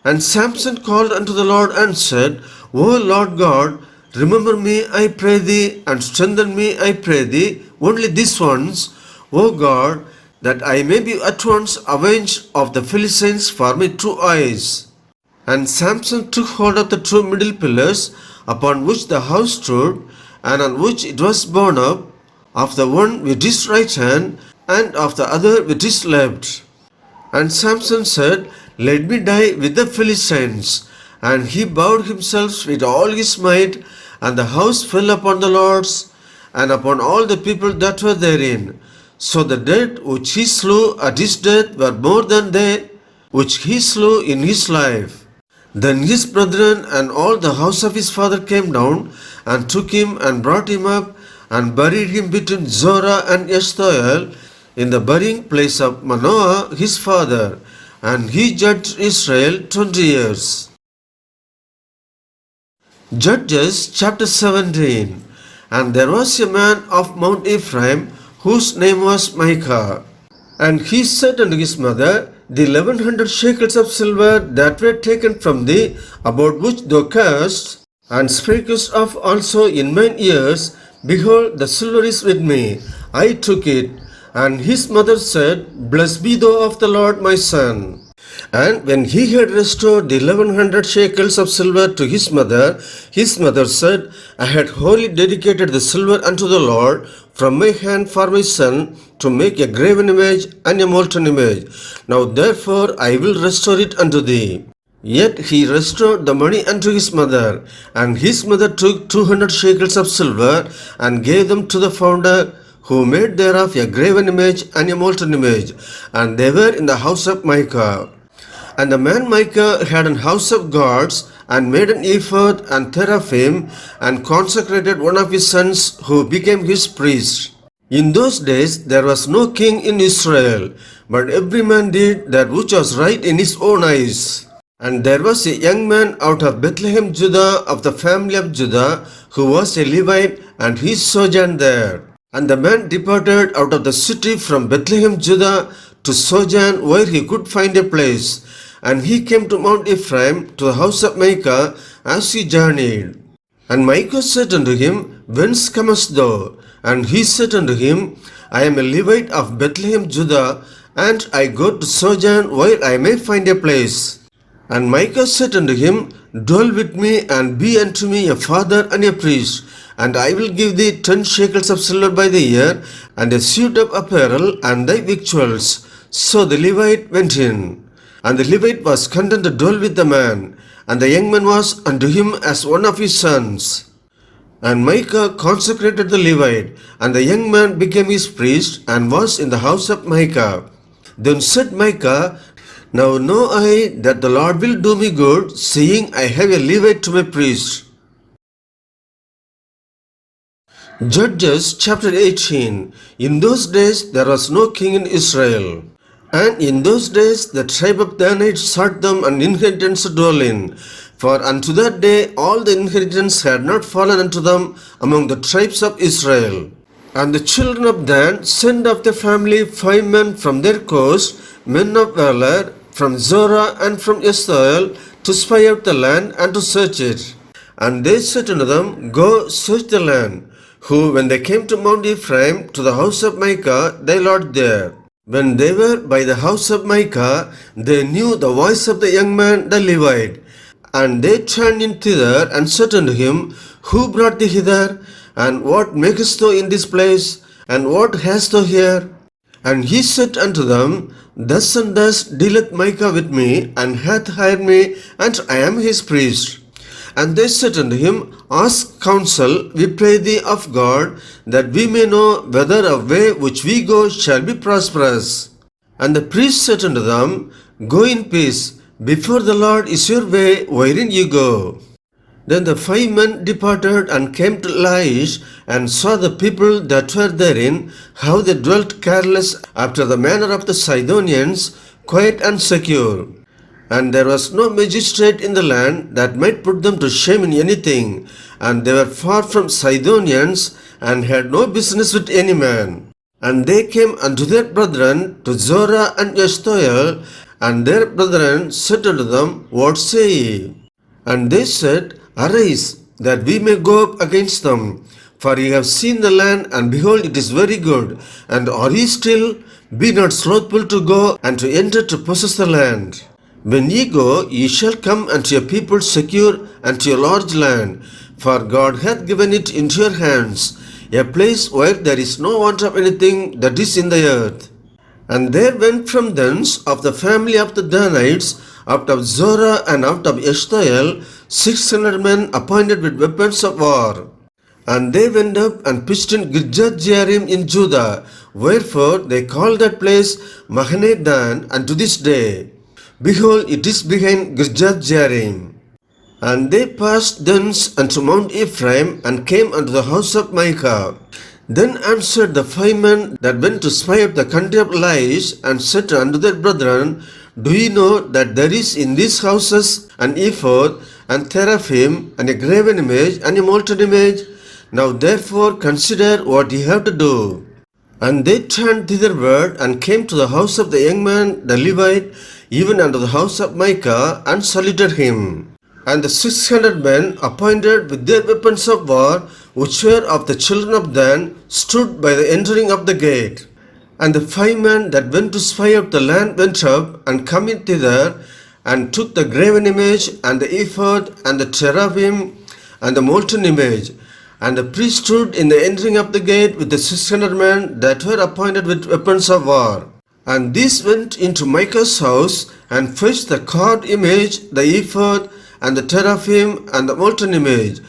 And Samson called unto the Lord, and said, O Lord God, remember me, I pray thee, and strengthen me, I pray thee, only this once, O God, that I may be at once avenged of the Philistines for my 2 eyes. And Samson took hold of the 2 middle pillars, upon which the house stood, and on which it was borne up, of the one with his right hand, and of the other with his left. And Samson said, Let me die with the Philistines. And he bowed himself with all his might, and the house fell upon the lords, and upon all the people that were therein. So the dead which he slew at his death were more than they which he slew in his life. Then his brethren and all the house of his father came down, and took him, and brought him up, and buried him between Zorah and Eshtaol, in the burying place of Manoah his father, and he judged Israel 20 years. Judges chapter 17. And there was a man of Mount Ephraim, whose name was Micah. And he said unto his mother, The 1100 shekels of silver that were taken from thee, about which thou cursed, and spakest of also in mine ears, behold, the silver is with me. I took it. And his mother said, Blessed be thou of the Lord, my son. And when he had restored the 1100 shekels of silver to his mother said, I had wholly dedicated the silver unto the Lord from my hand for my son, to make a graven image and a molten image. Now therefore I will restore it unto thee. Yet he restored the money unto his mother, and his mother took 200 shekels of silver, and gave them to the founder, who made thereof a graven image and a molten image, and they were in the house of Micah. And the man Micah had an house of gods, and made an ephod and teraphim, and consecrated one of his sons, who became his priest. In those days there was no king in Israel, but every man did that which was right in his own eyes. And there was a young man out of Bethlehem, Judah, of the family of Judah, who was a Levite, and he sojourned there. And the man departed out of the city from Bethlehem, Judah, to sojourn where he could find a place. And he came to Mount Ephraim, to the house of Micah, as he journeyed. And Micah said unto him, Whence comest thou? And he said unto him, I am a Levite of Bethlehem, Judah, and I go to sojourn where I may find a place. And Micah said unto him, Dwell with me, and be unto me a father and a priest, and I will give thee 10 shekels of silver by the year, and a suit of apparel, and thy victuals. So the Levite went in. And the Levite was content to dwell with the man, and the young man was unto him as one of his sons. And Micah consecrated the Levite, and the young man became his priest, and was in the house of Micah. Then said Micah, Now know I that the Lord will do me good, seeing I have a Levite to my priest. Judges chapter 18. In those days there was no king in Israel. And in those days the tribe of Danites sought them an inheritance to dwell in. For unto that day all the inheritance had not fallen unto them among the tribes of Israel. And the children of Dan sent of their family 5 men from their coast, men of valor, from Zorah and from Eshtaol, to spy out the land and to search it. And they said unto them, Go search the land. Who, when they came to Mount Ephraim, to the house of Micah, they lodged there. When they were by the house of Micah, they knew the voice of the young man the Levite. And they turned in thither, and said unto him, Who brought thee hither? And what makest thou in this place? And what hast thou here? And he said unto them, Thus and thus dealeth Micah with me, and hath hired me, and I am his priest. And they said unto him, Ask counsel, we pray thee, of God, that we may know whether a way which we go shall be prosperous. And the priest said unto them, Go in peace, before the Lord is your way wherein ye go. Then the 5 men departed and came to Laish, and saw the people that were therein, how they dwelt careless after the manner of the Sidonians, quiet and secure. And there was no magistrate in the land that might put them to shame in anything, and they were far from Sidonians, and had no business with any man. And they came unto their brethren to Zorah and Eshtaol, and their brethren said unto them, What say ye? And they said, Arise, that we may go up against them. For ye have seen the land, and behold, it is very good. And are ye still? Be not slothful to go and to enter to possess the land. When ye go, ye shall come unto your people secure, and to your large land. For God hath given it into your hands, a place where there is no want of anything that is in the earth. And there went from thence of the family of the Danites, out of Zorah and out of Eshtaol, 600 men appointed with weapons of war. And they went up and pitched in Kirjath-jearim in Judah, wherefore they call that place Mahane Dan unto this day. Behold, it is behind Kirjath-jearim. And they passed thence unto Mount Ephraim, and came unto the house of Micah. Then answered the 5 men that went to spy out the country of Laish, and said unto their brethren, Do ye know that there is in these houses an ephod, and teraphim, and a graven image, and a molten image. Now therefore consider what ye have to do. And they turned thitherward, and came to the house of the young man the Levite, even unto the house of Micah, and saluted him. And the 600 men appointed with their weapons of war, which were of the children of Dan, stood by the entering of the gate. And the 5 men that went to spy out the land went up, and come in thither, and took the graven image, and the ephod, and the cherubim, and the molten image. And the priest stood in the entering of the gate with the 600 men that were appointed with weapons of war. And these went into Micah's house, and fetched the carved image, the ephod, and the teraphim, and the molten image.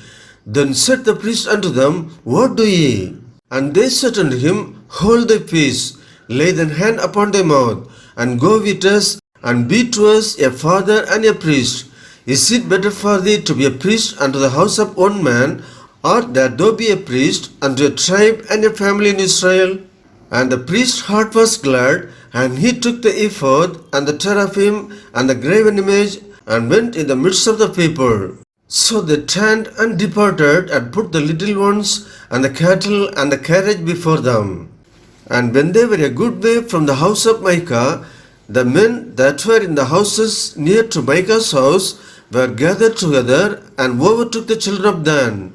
Then said the priest unto them, What do ye? And they said unto him, Hold thy peace, lay thine hand upon thy mouth, and go with us, and be to us a father and a priest. Is it better for thee to be a priest unto the house of one man, or that thou be a priest unto a tribe and a family in Israel? And the priest's heart was glad, and he took the ephod, and the teraphim, and the graven image, and went in the midst of the people. So they turned and departed, and put the little ones, and the cattle, and the carriage before them. And when they were a good way from the house of Micah, the men that were in the houses near to Micah's house were gathered together, and overtook the children of Dan.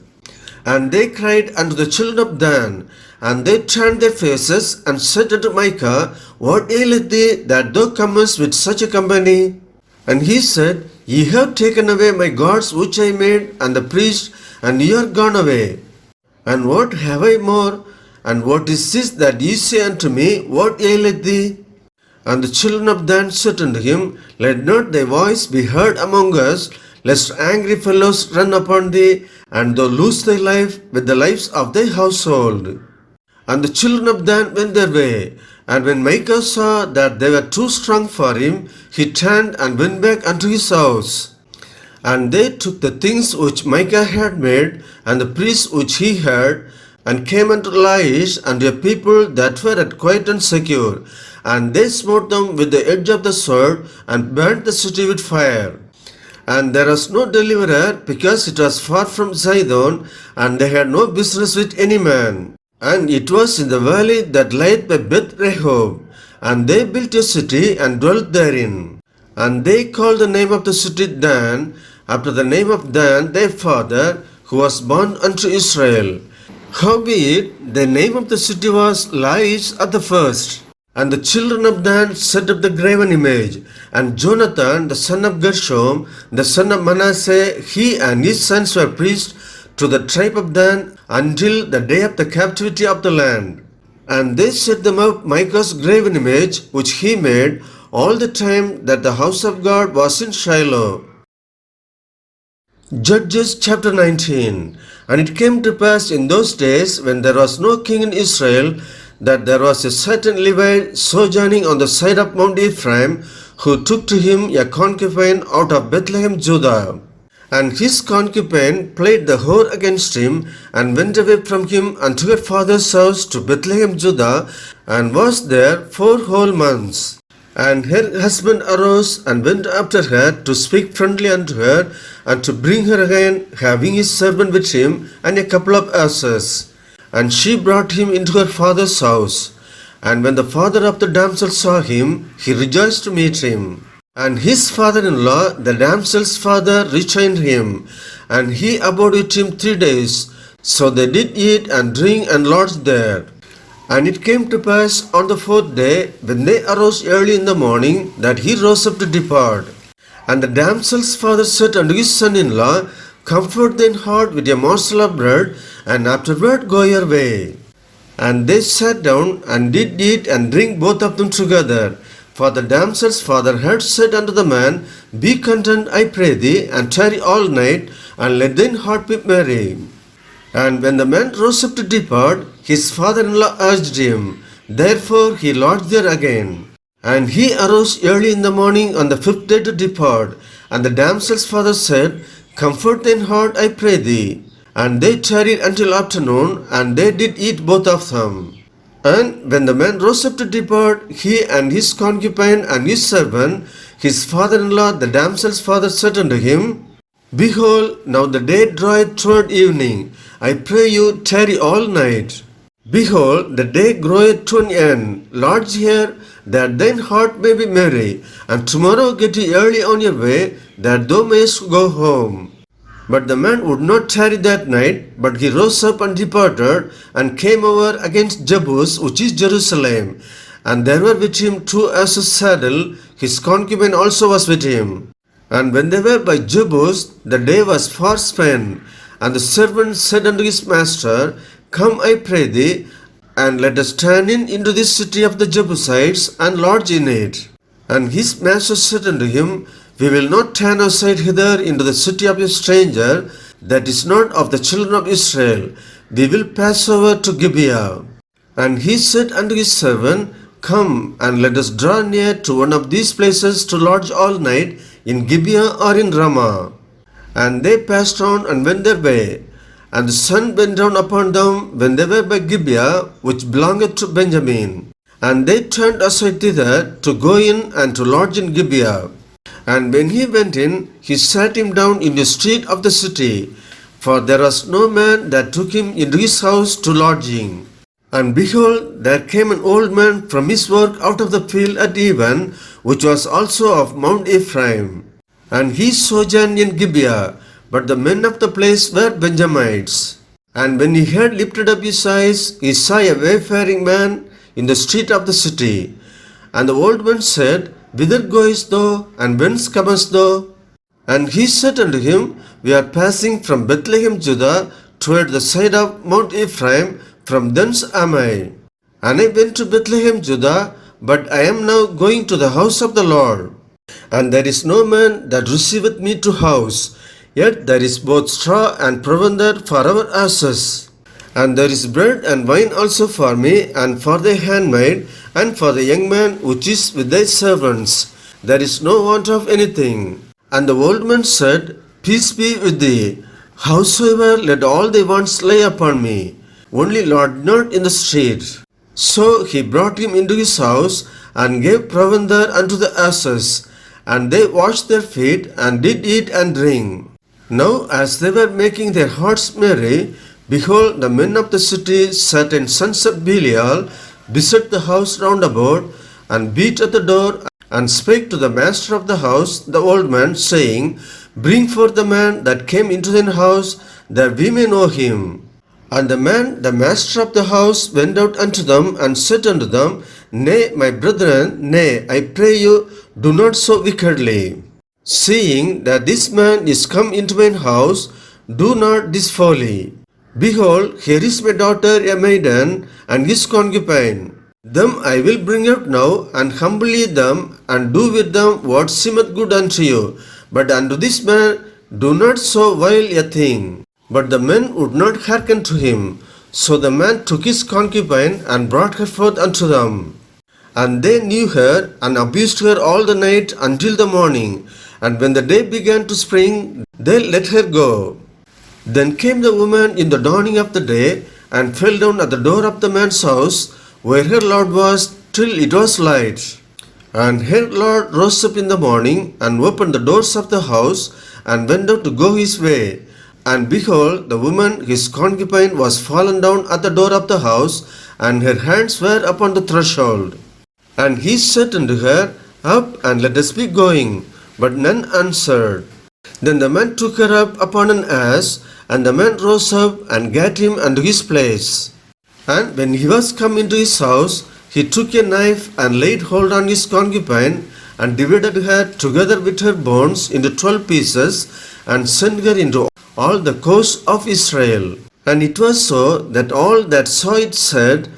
And they cried unto the children of Dan, and they turned their faces, and said unto Micah, What aileth thee, that thou comest with such a company? And he said, Ye have taken away my gods which I made, and the priest, and ye are gone away. And what have I more? And what is this that ye say unto me, What aileth thee? And the children of Dan said unto him, Let not thy voice be heard among us, lest angry fellows run upon thee, and thou lose thy life with the lives of thy household. And the children of Dan went their way. And when Micah saw that they were too strong for him, he turned and went back unto his house. And they took the things which Micah had made, and the priests which he had, and came unto Laish, and a people that were at quiet and secure. And they smote them with the edge of the sword, and burnt the city with fire. And there was no deliverer, because it was far from Zidon, and they had no business with any man. And it was in the valley that lieth by Beth Rehob. And they built a city, and dwelt therein. And they called the name of the city Dan, after the name of Dan their father, who was born unto Israel. Howbeit, the name of the city was Laish at the first. And the children of Dan set up the graven image. And Jonathan, the son of Gershom, the son of Manasseh, he and his sons were priests to the tribe of Dan until the day of the captivity of the land. And they set them up Micah's graven image, which he made, all the time that the house of God was in Shiloh. Judges chapter 19. And it came to pass in those days, when there was no king in Israel, that there was a certain Levite sojourning on the side of Mount Ephraim, who took to him a concubine out of Bethlehem, Judah. And his concubine played the whore against him, and went away from him unto her father's house to Bethlehem, Judah, and was there 4 whole months. And her husband arose, and went after her to speak friendly unto her, and to bring her again, having his servant with him, and a couple of asses. And she brought him into her father's house. And when the father of the damsel saw him, he rejoiced to meet him. And his father-in-law, the damsel's father, rejoined him, and he abode with him 3 days. So they did eat and drink and lodged there. And it came to pass on the 4th day, when they arose early in the morning, that he rose up to depart. And the damsel's father said unto his son-in-law, Comfort thine heart with a morsel of bread, and afterward go your way. And they sat down, and did eat and drink both of them together. For the damsel's father had said unto the man, Be content, I pray thee, and tarry all night, and let thine heart be merry. And when the man rose up to depart, his father-in-law urged him. Therefore he lodged there again. And he arose early in the morning on the 5th day to depart. And the damsel's father said, Comfort thine heart, I pray thee. And they tarried until afternoon, and they did eat both of them. And when the man rose up to depart, he and his concubine and his servant, his father-in-law, the damsel's father, said unto him, Behold, now the day draweth toward evening. I pray you, tarry all night. Behold, the day groweth to an end. Lodge here, that thine heart may be merry, and tomorrow get ye early on your way, that thou mayest go home. But the man would not tarry that night, but he rose up and departed, and came over against Jebus, which is Jerusalem. And there were with him 2 asses saddle, his concubine also was with him. And when they were by Jebus, the day was far spent. And the servant said unto his master, Come, I pray thee, and let us turn in into this city of the Jebusites, and lodge in it. And his master said unto him, We will not turn aside hither into the city of a stranger, that is not of the children of Israel. We will pass over to Gibeah. And he said unto his servant, Come, and let us draw near to one of these places to lodge all night, in Gibeah or in Ramah. And they passed on and went their way. And the sun went down upon them when they were by Gibeah, which belongeth to Benjamin. And they turned aside thither to go in and to lodge in Gibeah. And when he went in, he sat him down in the street of the city, for there was no man that took him into his house to lodging. And behold, there came an old man from his work out of the field at even, which was also of Mount Ephraim. And he sojourned in Gibeah, but the men of the place were Benjamites. And when he had lifted up his eyes, he saw a wayfaring man in the street of the city. And the old man said, Whither goest thou, and whence comest thou? And he said unto him, We are passing from Bethlehem, Judah, toward the side of Mount Ephraim, from thence am I. And I went to Bethlehem, Judah, but I am now going to the house of the Lord. And there is no man that receiveth me to house, yet there is both straw and provender for our asses. And there is bread and wine also for me, and for thy handmaid, and for the young man which is with thy servants. There is no want of anything. And the old man said, Peace be with thee. Howsoever, let all thy wants lay upon me. Only lodge not in the street. So he brought him into his house, and gave provender unto the asses. And they washed their feet, and did eat and drink. Now as they were making their hearts merry, behold, the men of the city sat in sons of Belial, beset the house round about, and beat at the door, and spake to the master of the house, the old man, saying, Bring forth the man that came into thine house, that we may know him. And the man, the master of the house, went out unto them, and said unto them, Nay, my brethren, nay, I pray you, do not so wickedly. Seeing that this man is come into mine house, do not this folly. Behold, here is my daughter a maiden, and his concubine. Them I will bring out now, and humbly them, and do with them what seemeth good unto you. But unto this man do not so vile a thing. But the men would not hearken to him. So the man took his concubine, and brought her forth unto them. And they knew her, and abused her all the night until the morning. And when the day began to spring, they let her go. Then came the woman in the dawning of the day, and fell down at the door of the man's house, where her lord was, till it was light. And her lord rose up in the morning, and opened the doors of the house, and went out to go his way. And behold, the woman, his concubine, was fallen down at the door of the house, and her hands were upon the threshold. And he said unto her, Up, and let us be going. But none answered. Then the man took her up upon an ass, and the man rose up, and gat him unto his place. And when he was come into his house, he took a knife, and laid hold on his concubine, and divided her together with her bones into 12 pieces, and sent her into all the coasts of Israel. And it was so that all that saw it said,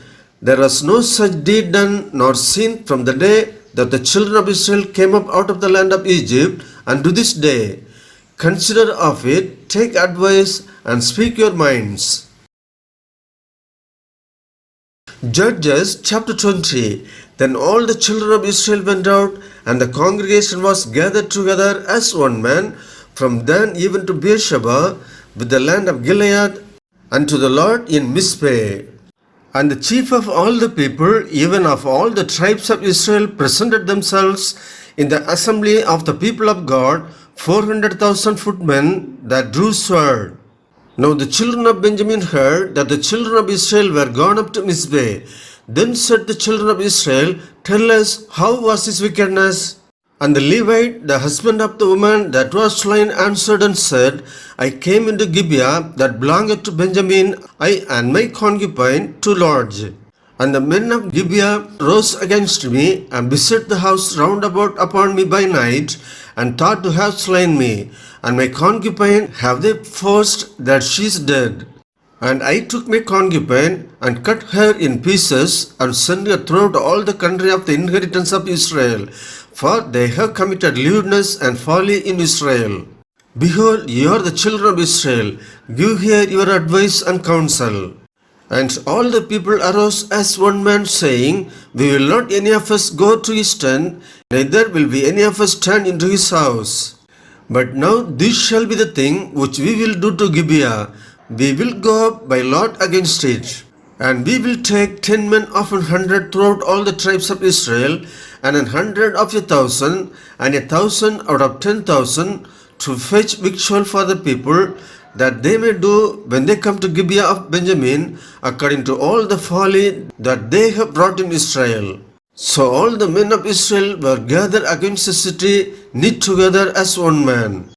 There was no such deed done nor seen from the day that the children of Israel came up out of the land of Egypt unto this day. Consider of it, take advice, and speak your minds. Judges chapter 20. Then all the children of Israel went out, and the congregation was gathered together as one man, from Dan even to Beersheba, with the land of Gilead, unto the Lord in Mizpeh. And the chief of all the people, even of all the tribes of Israel, presented themselves in the assembly of the people of God 400,000 footmen that drew sword. Now the children of Benjamin heard that the children of Israel were gone up to Mizpeh. Then said the children of Israel, Tell us, how was his wickedness? And the Levite, the husband of the woman that was slain, answered and said, I came into Gibeah that belongeth to Benjamin, I and my concubine, to lodge. And the men of Gibeah rose against me, and beset the house round about upon me by night, and thought to have slain me. And my concubine have they forced that she is dead. And I took my concubine, and cut her in pieces, and sent her throughout all the country of the inheritance of Israel, for they have committed lewdness and folly in Israel. Behold, ye are the children of Israel, give here your advice and counsel. And all the people arose as one man, saying, We will not any of us go to his tent, neither will we any of us turn into his house. But now this shall be the thing which we will do to Gibeah. We will go up by lot against it. And we will take 10 men of 100 throughout all the tribes of Israel, and 100 of 1,000, and 1,000 out of 10,000, to fetch victual for the people, that they may do when they come to Gibeah of Benjamin, according to all the folly that they have brought in Israel. So all the men of Israel were gathered against the city, knit together as one man.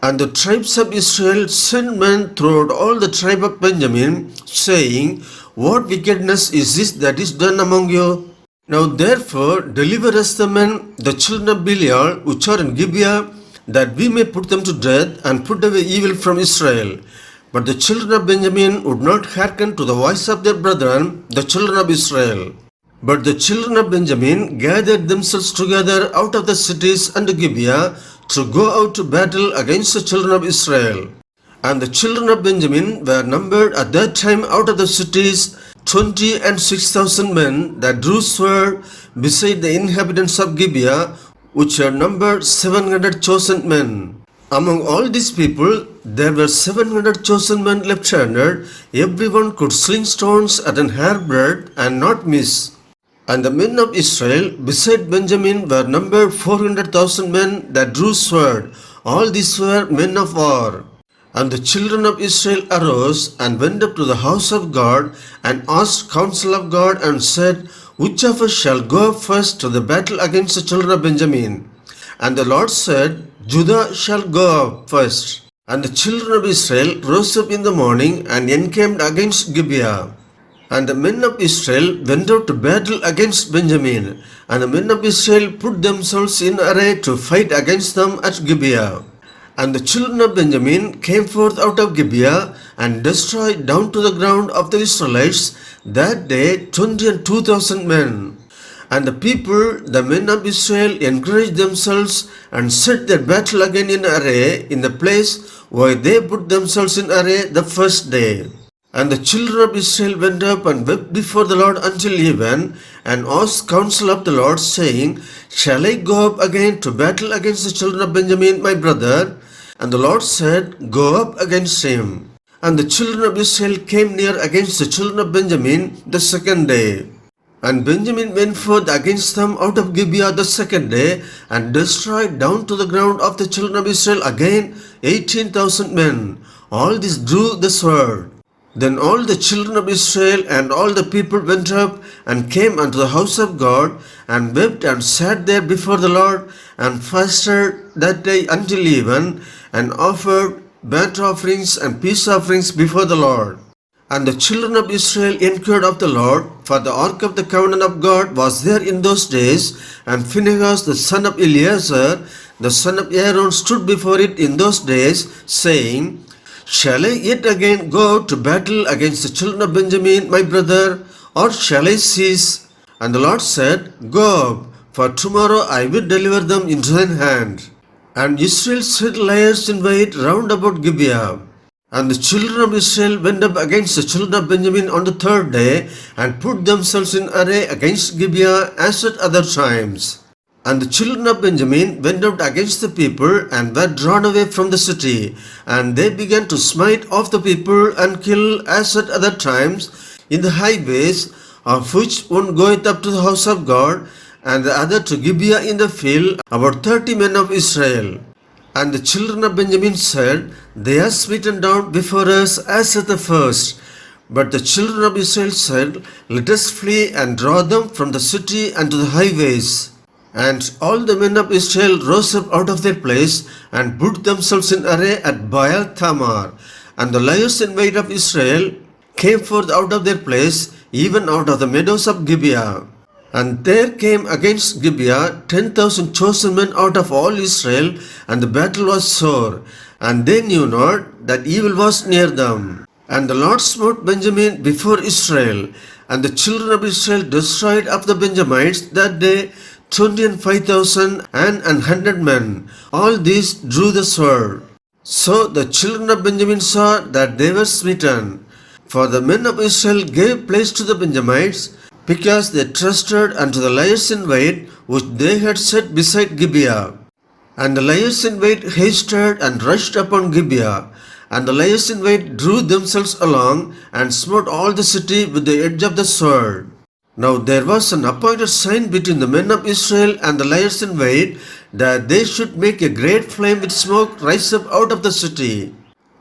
And the tribes of Israel sent men throughout all the tribe of Benjamin, saying, What wickedness is this that is done among you? Now therefore deliver us the men, the children of Belial, which are in Gibeah, that we may put them to death, and put away evil from Israel. But the children of Benjamin would not hearken to the voice of their brethren, the children of Israel. But the children of Benjamin gathered themselves together out of the cities unto Gibeah, to go out to battle against the children of Israel. And the children of Benjamin were numbered at that time out of the cities 26,000 men that drew sword, beside the inhabitants of Gibeah, which are numbered 700 chosen men. Among all these people there were 700 chosen men left-handed, every one could sling stones at an hairbreadth and not miss. And the men of Israel beside Benjamin were numbered 400,000 men that drew sword. All these were men of war. And the children of Israel arose and went up to the house of God, and asked counsel of God, and said, Which of us shall go up first to the battle against the children of Benjamin? And the Lord said, Judah shall go up first. And the children of Israel rose up in the morning, and encamped against Gibeah. And the men of Israel went out to battle against Benjamin. And the men of Israel put themselves in array to fight against them at Gibeah. And the children of Benjamin came forth out of Gibeah, and destroyed down to the ground of the Israelites that day 22,000 men. And the people, the men of Israel, encouraged themselves, and set their battle again in array in the place where they put themselves in array the first day. And the children of Israel went up and wept before the Lord until even, and asked counsel of the Lord, saying, Shall I go up again to battle against the children of Benjamin my brother? And the Lord said, Go up against him. And the children of Israel came near against the children of Benjamin the second day. And Benjamin went forth against them out of Gibeah the second day, and destroyed down to the ground of the children of Israel again 18,000 men. All these drew the sword. Then all the children of Israel and all the people went up, and came unto the house of God, and wept and sat there before the Lord, and fasted that day until even, and offered burnt offerings and peace offerings before the Lord. And the children of Israel inquired of the Lord, for the ark of the covenant of God was there in those days, and Phinehas the son of Eleazar, the son of Aaron, stood before it in those days, saying, Shall I yet again go out to battle against the children of Benjamin my brother, or shall I cease? And the Lord said, Go up, for tomorrow I will deliver them into thine hand. And Israel set liers in wait round about Gibeah. And the children of Israel went up against the children of Benjamin on the third day, and put themselves in array against Gibeah as at other times. And the children of Benjamin went out against the people, and were drawn away from the city. And they began to smite off the people, and kill as at other times in the highways, of which one goeth up to the house of God, and the other to Gibeah in the field, about 30 men of Israel. And the children of Benjamin said, They are smitten down before us as at the first. But the children of Israel said, Let us flee and draw them from the city unto the highways. And all the men of Israel rose up out of their place and put themselves in array at Baal Tamar. And the liers in wait of Israel came forth out of their place, even out of the meadows of Gibeah. And there came against Gibeah 10,000 chosen men out of all Israel, and the battle was sore, and they knew not that evil was near them. And the Lord smote Benjamin before Israel, and the children of Israel destroyed of the Benjamites that day 25,000 and 100 men. All these drew the sword. So the children of Benjamin saw that they were smitten. For the men of Israel gave place to the Benjamites, because they trusted unto the liers in wait which they had set beside Gibeah. And the liers in wait hasted and rushed upon Gibeah. And the liers in wait drew themselves along and smote all the city with the edge of the sword. Now there was an appointed sign between the men of Israel and the liers in wait, that they should make a great flame with smoke rise up out of the city.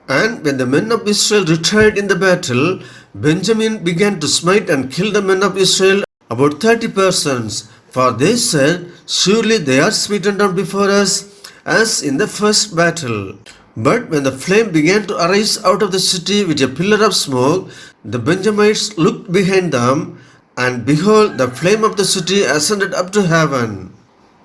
And when the men of Israel retired in the battle, Benjamin began to smite and kill the men of Israel, about 30 persons. For they said, Surely they are smitten down before us, as in the first battle. But when the flame began to arise out of the city with a pillar of smoke, the Benjamites looked behind them, and behold, the flame of the city ascended up to heaven.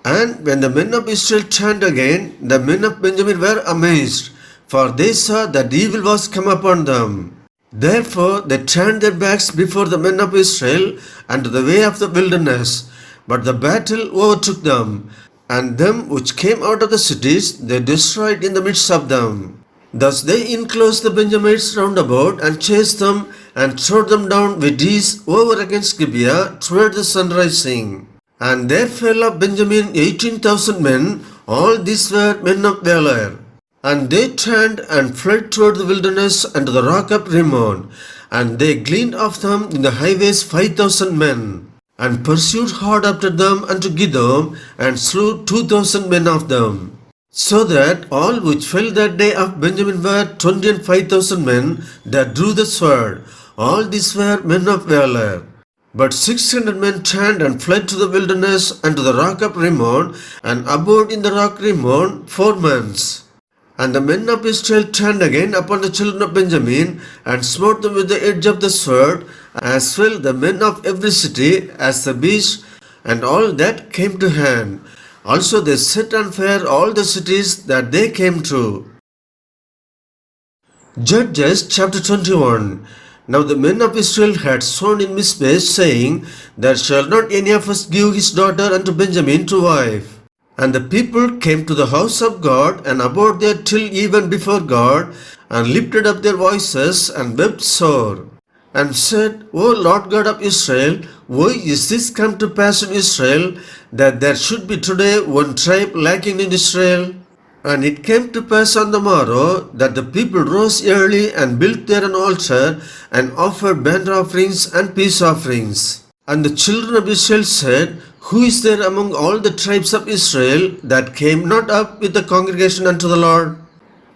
And when the men of Israel turned again, the men of Benjamin were amazed, for they saw that evil was come upon them. Therefore they turned their backs before the men of Israel unto the way of the wilderness. But the battle overtook them, and them which came out of the cities they destroyed in the midst of them. Thus they enclosed the Benjamites round about, and chased them, and trod them down with ease over against Gibeah toward the sunrising. And there fell of Benjamin 18,000 men, all these were men of valor. And they turned and fled toward the wilderness unto the rock of Rimmon. And they gleaned of them in the highways 5,000 men, and pursued hard after them unto Gidom, and slew 2,000 men of them. So that all which fell that day of Benjamin were 25,000 men that drew the sword. All these were men of valor. But 600 men turned and fled to the wilderness unto the rock of Rimmon, and abode in the rock Rimmon 4 months. And the men of Israel turned again upon the children of Benjamin, and smote them with the edge of the sword, as well the men of every city as the beast, and all that came to hand. Also they set on fire all the cities that they came to. Judges chapter 21. Now the men of Israel had sworn in Mizpeh, saying, There shall not any of us give his daughter unto Benjamin to wife. And the people came to the house of God, and abode there till even before God, and lifted up their voices, and wept sore, and said, O Lord God of Israel, why is this come to pass in Israel, that there should be today one tribe lacking in Israel? And it came to pass on the morrow, that the people rose early, and built there an altar, and offered burnt offerings and peace offerings. And the children of Israel said, Who is there among all the tribes of Israel that came not up with the congregation unto the Lord?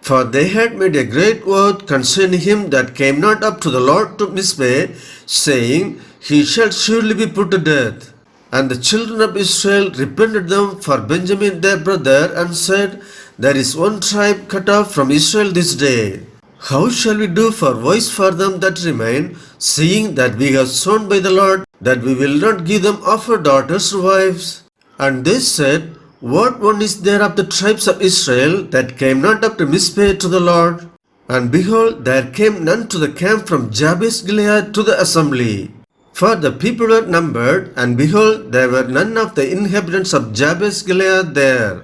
For they had made a great oath concerning him that came not up to the Lord to Mizpeh, saying, He shall surely be put to death. And the children of Israel repented them for Benjamin their brother, and said, There is one tribe cut off from Israel this day. How shall we do for voice for them that remain, seeing that we have sworn by the Lord that we will not give them of our daughters to wives? And they said, What one is there of the tribes of Israel that came not up to Mizpeh to the Lord? And behold, there came none to the camp from Jabesh Gilead to the assembly. For the people were numbered, and behold, there were none of the inhabitants of Jabesh Gilead there.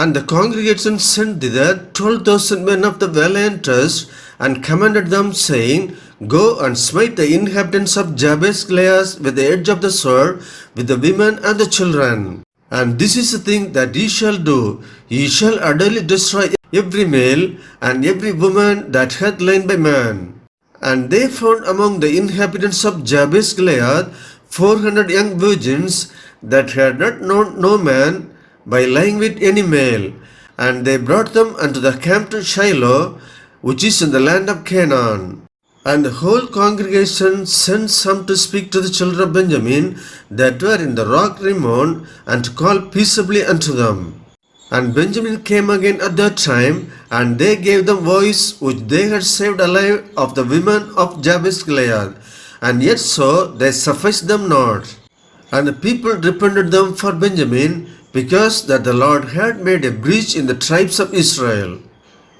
And the congregation sent thither 12,000 men of the valiantest, and commanded them, saying, Go and smite the inhabitants of Jabesh Gilead with the edge of the sword, with the women and the children. And this is the thing that ye shall do. Ye shall utterly destroy every male and every woman that hath lain by man. And they found among the inhabitants of Jabesh Gilead 400 young virgins that had not known no man by lying with any male. And they brought them unto the camp to Shiloh, which is in the land of Canaan. And the whole congregation sent some to speak to the children of Benjamin that were in the rock Rimmon, and to call peaceably unto them. And Benjamin came again at that time, and they gave them voice which they had saved alive of the women of Jabesh Gilead. And yet so they sufficed them not. And the people repented them for Benjamin, because that the Lord had made a breach in the tribes of Israel.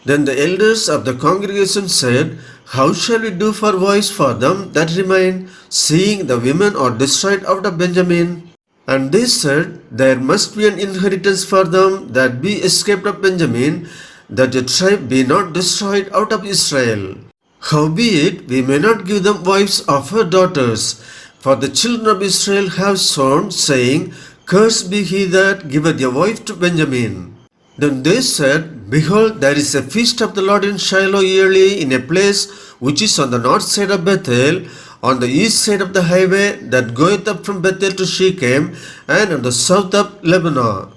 Then the elders of the congregation said, How shall we do for voice for them that remain, seeing the women are destroyed out of Benjamin? And they said, There must be an inheritance for them that be escaped of Benjamin, that the tribe be not destroyed out of Israel. Howbeit, we may not give them wives of her daughters, for the children of Israel have sworn, saying, Cursed be he that giveth a wife to Benjamin. Then they said, Behold, there is a feast of the Lord in Shiloh yearly, in a place which is on the north side of Bethel, on the east side of the highway that goeth up from Bethel to Shechem, and on the south of Lebanon.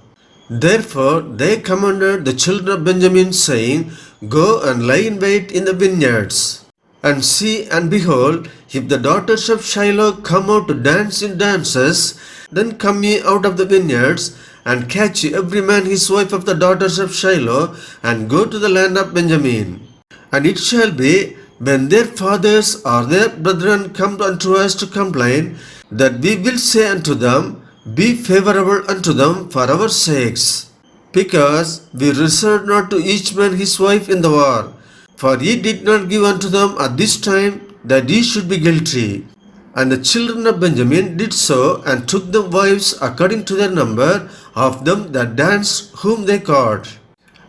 Therefore they commanded the children of Benjamin, saying, Go and lie in wait in the vineyards. And see, and behold, if the daughters of Shiloh come out to dance in dances, then come ye out of the vineyards, and catch ye every man his wife of the daughters of Shiloh, and go to the land of Benjamin. And it shall be, when their fathers or their brethren come unto us to complain, that we will say unto them, Be favorable unto them for our sakes, because we reserved not to each man his wife in the war. For ye did not give unto them at this time, that ye should be guilty. And the children of Benjamin did so, and took them wives according to their number of them that danced, whom they caught.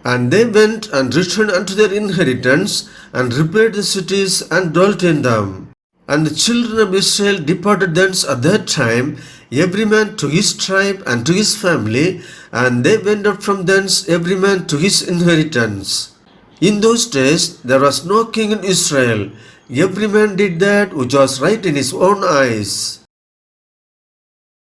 And they went and returned unto their inheritance, and repaired the cities, and dwelt in them. And the children of Israel departed thence at that time, every man to his tribe and to his family, and they went out from thence every man to his inheritance. In those days there was no king in Israel. Every man did that which was right in his own eyes.